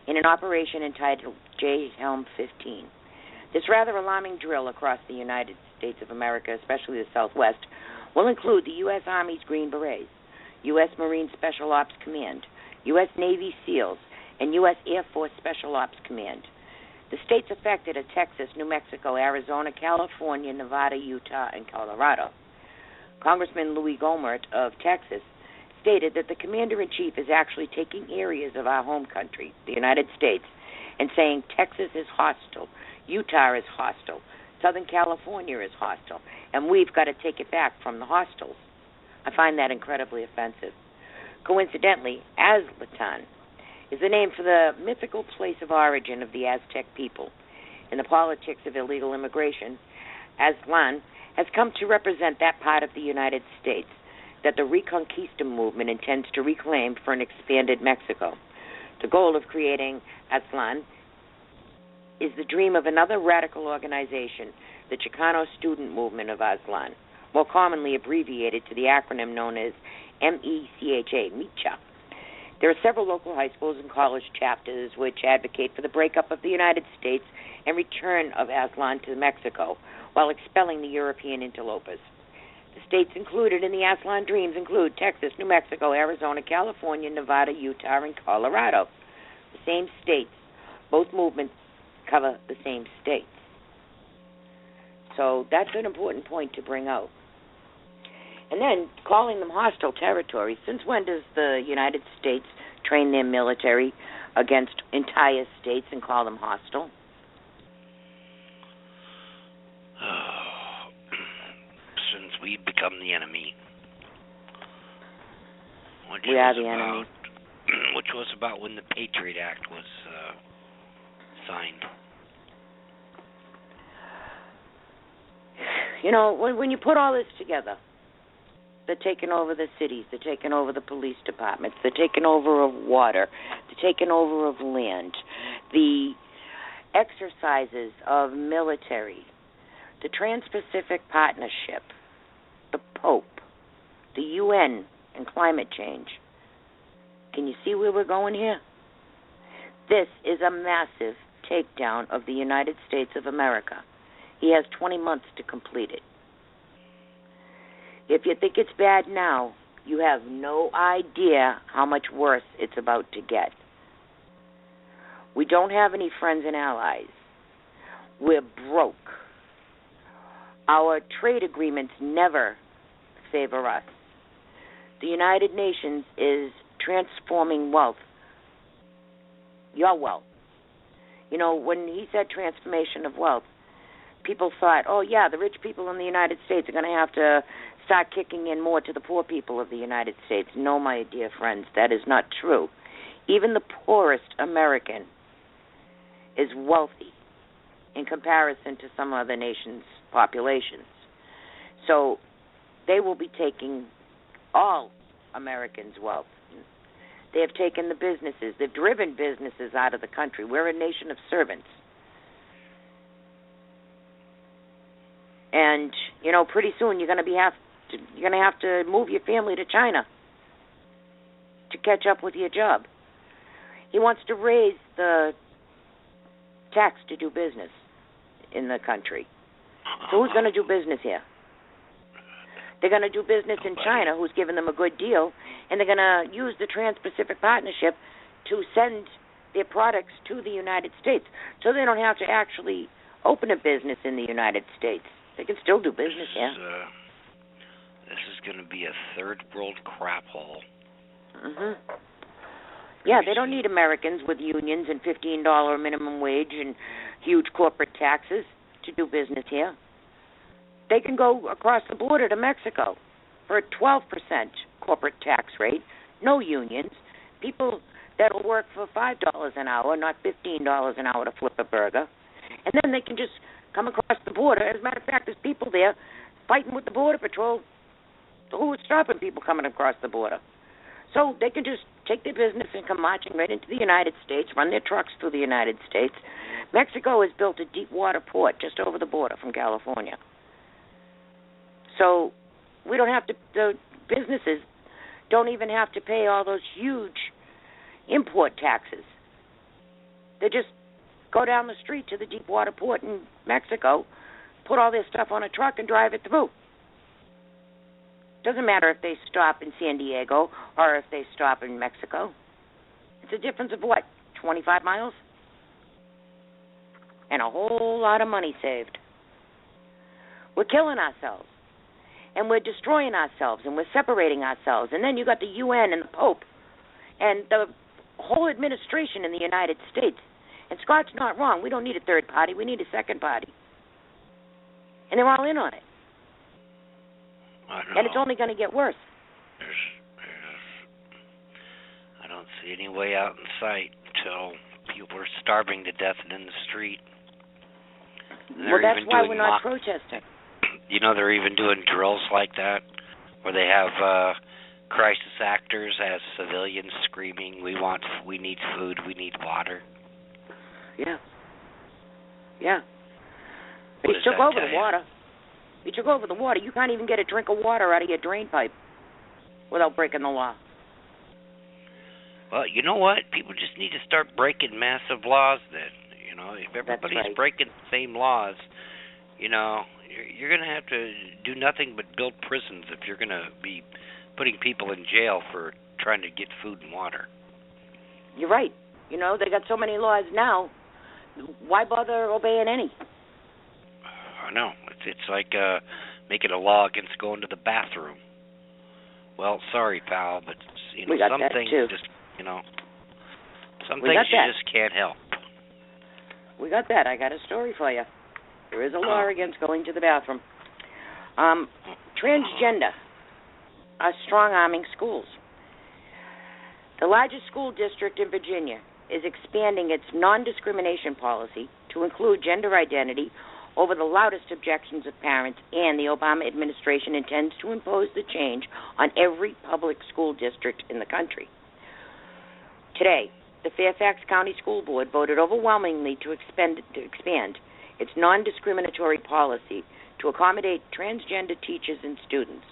in an operation entitled Jade Helm 15. This rather alarming drill across the United States of America, especially the Southwest, will include the U.S. Army's Green Berets, U.S. Marine Special Ops Command, U.S. Navy SEALs, and U.S. Air Force Special Ops Command. The states affected are Texas, New Mexico, Arizona, California, Nevada, Utah, and Colorado. Congressman Louis Gohmert of Texas stated that the commander-in-chief is actually taking areas of our home country, the United States, and saying Texas is hostile, Utah is hostile, Southern California is hostile, and we've got to take it back from the hostiles. I find that incredibly offensive. Coincidentally, Aztlán is the name for the mythical place of origin of the Aztec people. In the politics of illegal immigration, Aztlán has come to represent that part of the United States that the Reconquista movement intends to reclaim for an expanded Mexico. The goal of creating Aztlán is the dream of another radical organization, the Chicano Student Movement of Aztlán, more commonly abbreviated to the acronym known as MECHA, MICHA. There are several local high schools and college chapters which advocate for the breakup of the United States and return of Aztlán to Mexico while expelling the European interlopers. The states included in the Aztlán dreams include Texas, New Mexico, Arizona, California, Nevada, Utah, and Colorado. The same states. Both movements cover the same states. So that's an important point to bring out. And then calling them hostile territories. Since when does the United States train their military against entire states and call them hostile? Since we've become the enemy. We are the enemy. Which was about when the Patriot Act was signed. When you put all this together, they're taking over the cities, they're taking over the police departments, they're taking over of water, they're taking over of land, the exercises of military, the Trans-Pacific Partnership, the Pope, the UN, and climate change. Can you see where we're going here? This is a massive takedown of the United States of America. He has 20 months to complete it. If you think it's bad now, you have no idea how much worse it's about to get. We don't have any friends and allies. We're broke. Our trade agreements never favor us. The United Nations is transforming wealth. Your wealth. When he said transformation of wealth, people thought, oh, yeah, the rich people in the United States are going to have to start kicking in more to the poor people of the United States. No, my dear friends, that is not true. Even the poorest American is wealthy in comparison to some other nations' populations. So they will be taking all Americans' wealth. They have taken the businesses. They've driven businesses out of the country. We're a nation of servants. And, pretty soon you're going to have to move your family to China to catch up with your job. He wants to raise the tax to do business in the country. So who's going to do business here? They're going to do business in China, who's giving them a good deal, and they're going to use the Trans-Pacific Partnership to send their products to the United States, so they don't have to actually open a business in the United States. They can still do business here. This is going to be a third world crap hole. Yeah, they don't need Americans with unions and $15 minimum wage and huge corporate taxes to do business here. They can go across the border to Mexico for a 12% corporate tax rate, no unions, people that will work for $5 an hour, not $15 an hour to flip a burger. And then they can just come across the border. As a matter of fact, there's people there fighting with the Border Patrol who are stopping people coming across the border. So they can just take their business and come marching right into the United States, run their trucks through the United States. Mexico has built a deep water port just over the border from California. So we don't have to, the businesses don't even have to pay all those huge import taxes. They just go down the street to the deep water port in Mexico, put all their stuff on a truck and drive it through. Doesn't matter if they stop in San Diego or if they stop in Mexico. It's a difference of what, 25 miles? And a whole lot of money saved. We're killing ourselves. And we're destroying ourselves, and we're separating ourselves. And then you got the UN and the Pope and the whole administration in the United States. And Scott's not wrong. We don't need a third party. We need a second party. And they're all in on it. And it's only going to get worse. I don't see any way out in sight until people are starving to death and in the street. Well, that's why we're not protesting. They're even doing drills like that, where they have crisis actors as civilians screaming, we need food, we need water. Yeah. He took over the water. He took over the water. You can't even get a drink of water out of your drain pipe without breaking the law. Well, you know what? People just need to start breaking massive laws then. If everybody's breaking the same laws, you're going to have to do nothing but build prisons if you're going to be putting people in jail for trying to get food and water. You're right. They got so many laws now. Why bother obeying any? I know. It's like making a law against going to the bathroom. Well, sorry, pal, but some things too. just some things you just can't help. We got that. I got a story for you. There is a law against going to the bathroom. Transgender are strong-arming schools. The largest school district in Virginia is expanding its non-discrimination policy to include gender identity over the loudest objections of parents, and the Obama administration intends to impose the change on every public school district in the country. Today, the Fairfax County School Board voted overwhelmingly to expand its non-discriminatory policy to accommodate transgender teachers and students.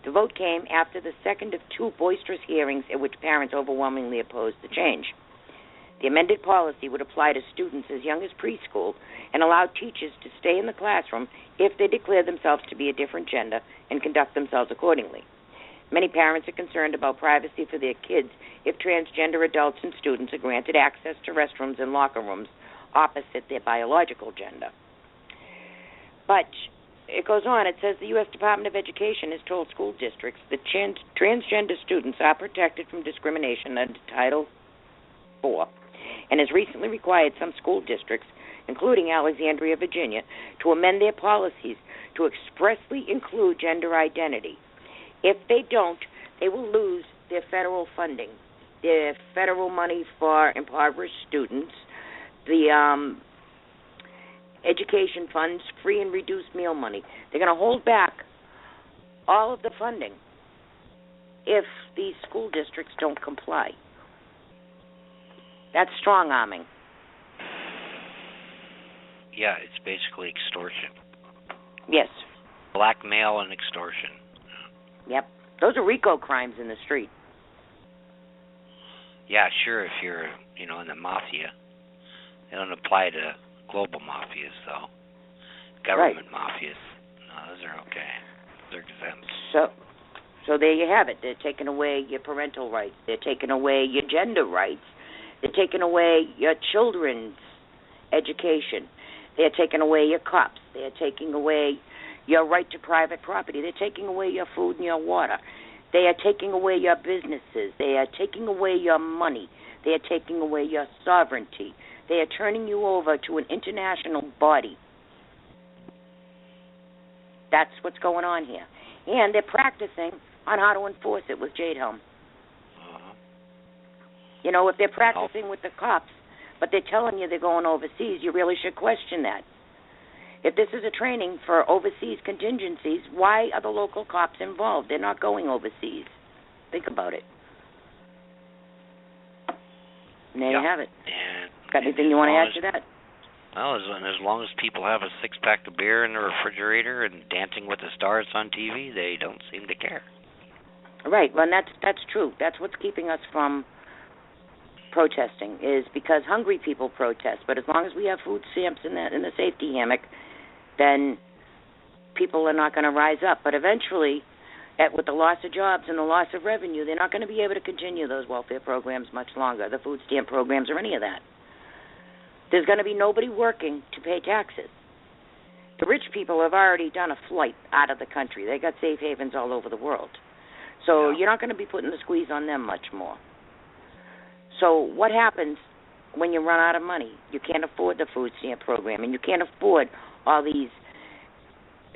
The vote came after the second of two boisterous hearings at which parents overwhelmingly opposed the change. The amended policy would apply to students as young as preschool and allow teachers to stay in the classroom if they declare themselves to be a different gender and conduct themselves accordingly. Many parents are concerned about privacy for their kids if transgender adults and students are granted access to restrooms and locker rooms opposite their biological gender. But it goes on. It says the U.S. Department of Education has told school districts that transgender students are protected from discrimination under Title IV and has recently required some school districts, including Alexandria, Virginia, to amend their policies to expressly include gender identity. If they don't, they will lose their federal funding, their federal money for impoverished students, the education funds, free and reduced meal money. They're going to hold back all of the funding if these school districts don't comply. That's strong-arming. Yeah, it's basically extortion. Yes. Blackmail and extortion. Yep. Those are RICO crimes in the street. Yeah, sure, if you're, in the mafia. They don't apply to global mafias, though. Government mafias. No, those are okay. They're exempt. So there you have it. They're taking away your parental rights. They're taking away your gender rights. They're taking away your children's education. They're taking away your cops. They're taking away your right to private property. They're taking away your food and your water. They are taking away your businesses. They are taking away your money. They are taking away your sovereignty. They are turning you over to an international body. That's what's going on here. And they're practicing on how to enforce it with Jade Helm. If they're practicing with the cops, but they're telling you they're going overseas, you really should question that. If this is a training for overseas contingencies, why are the local cops involved? They're not going overseas. Think about it. And there you have it. Got anything you want to add to that? Well, as long as people have a six-pack of beer in the refrigerator and Dancing with the Stars on TV, they don't seem to care. Right. Well, and that's true. That's what's keeping us from protesting, is because hungry people protest. But as long as we have food stamps in the safety hammock, then people are not going to rise up. But eventually, with the loss of jobs and the loss of revenue, they're not going to be able to continue those welfare programs much longer, the food stamp programs or any of that. There's going to be nobody working to pay taxes. The rich people have already done a flight out of the country. They got safe havens all over the world. So you're not going to be putting the squeeze on them much more. So what happens when you run out of money? You can't afford the food stamp program, and you can't afford all these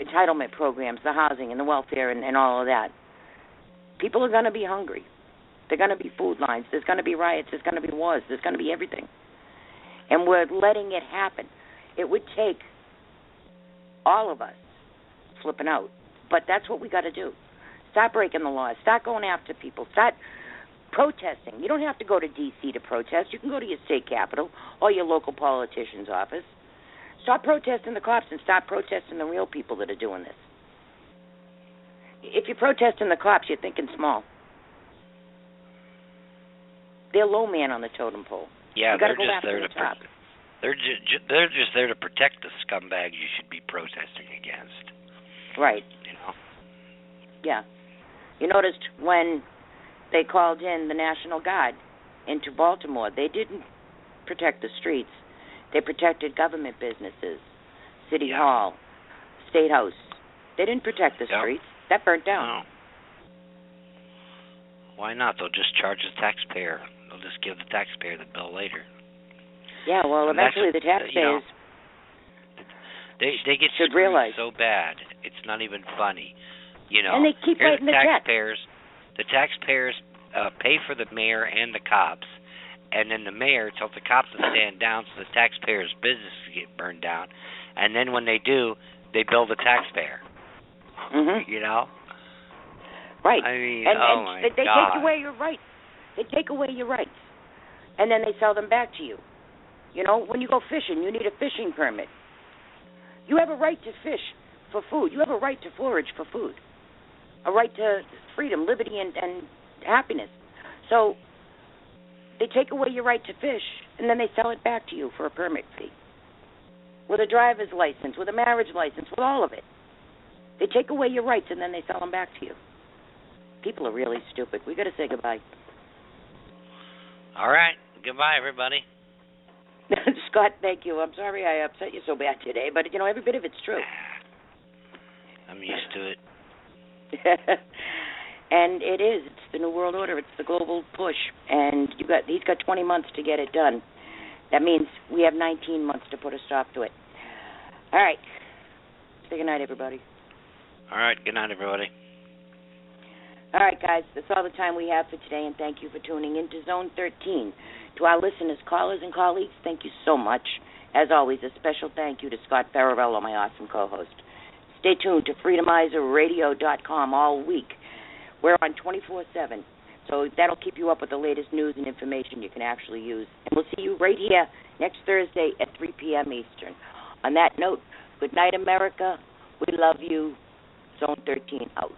entitlement programs, the housing and the welfare and all of that. People are going to be hungry. There are going to be food lines. There's going to be riots. There's going to be wars. There's going to be everything. And we're letting it happen. It would take all of us flipping out. But that's what we got to do. Stop breaking the laws. Start going after people. Start protesting. You don't have to go to D.C. to protest. You can go to your state capital or your local politician's office. Stop protesting the cops and stop protesting the real people that are doing this. If you're protesting the cops, you're thinking small. They're low man on the totem pole. Yeah, they're just there to they're just there to protect the scumbags you should be protesting against. Right. Yeah. You noticed when they called in the National Guard into Baltimore, they didn't protect the streets. They protected government businesses, City Hall, State House. They didn't protect the streets. That burnt down. No. Why not? They'll just charge the taxpayer. They'll just give the taxpayer the bill later. Yeah, well, eventually the taxpayers they get should screwed realize. So bad, it's not even funny. And they keep writing the check. The taxpayers pay for the mayor and the cops, and then the mayor tells the cops to stand down so the taxpayers' businesses get burned down, and then when they do, they bill the taxpayer. Mm-hmm. Right. I mean, they take away your rights. They take away your rights, and then they sell them back to you. When you go fishing, you need a fishing permit. You have a right to fish for food. You have a right to forage for food. A right to freedom, liberty, and happiness. So they take away your right to fish, and then they sell it back to you for a permit fee. With a driver's license, with a marriage license, with all of it. They take away your rights, and then they sell them back to you. People are really stupid. We got to say goodbye. All right. Goodbye, everybody. Scott, thank you. I'm sorry I upset you so bad today, but, every bit of it's true. I'm used to it. And it is. It's the New World Order. It's the global push. And he's got 20 months to get it done. That means we have 19 months to put a stop to it. All right. Say good night, everybody. All right. Good night, everybody. All right, guys. That's all the time we have for today, and thank you for tuning in to Zone 13. To our listeners, callers, and colleagues, thank you so much. As always, a special thank you to Scott Ferrarello, my awesome co-host. Stay tuned to freedomizerradio.com all week. We're on 24/7, so that'll keep you up with the latest news and information you can actually use. And we'll see you right here next Thursday at 3 p.m. Eastern. On that note, good night, America. We love you. Zone 13 out.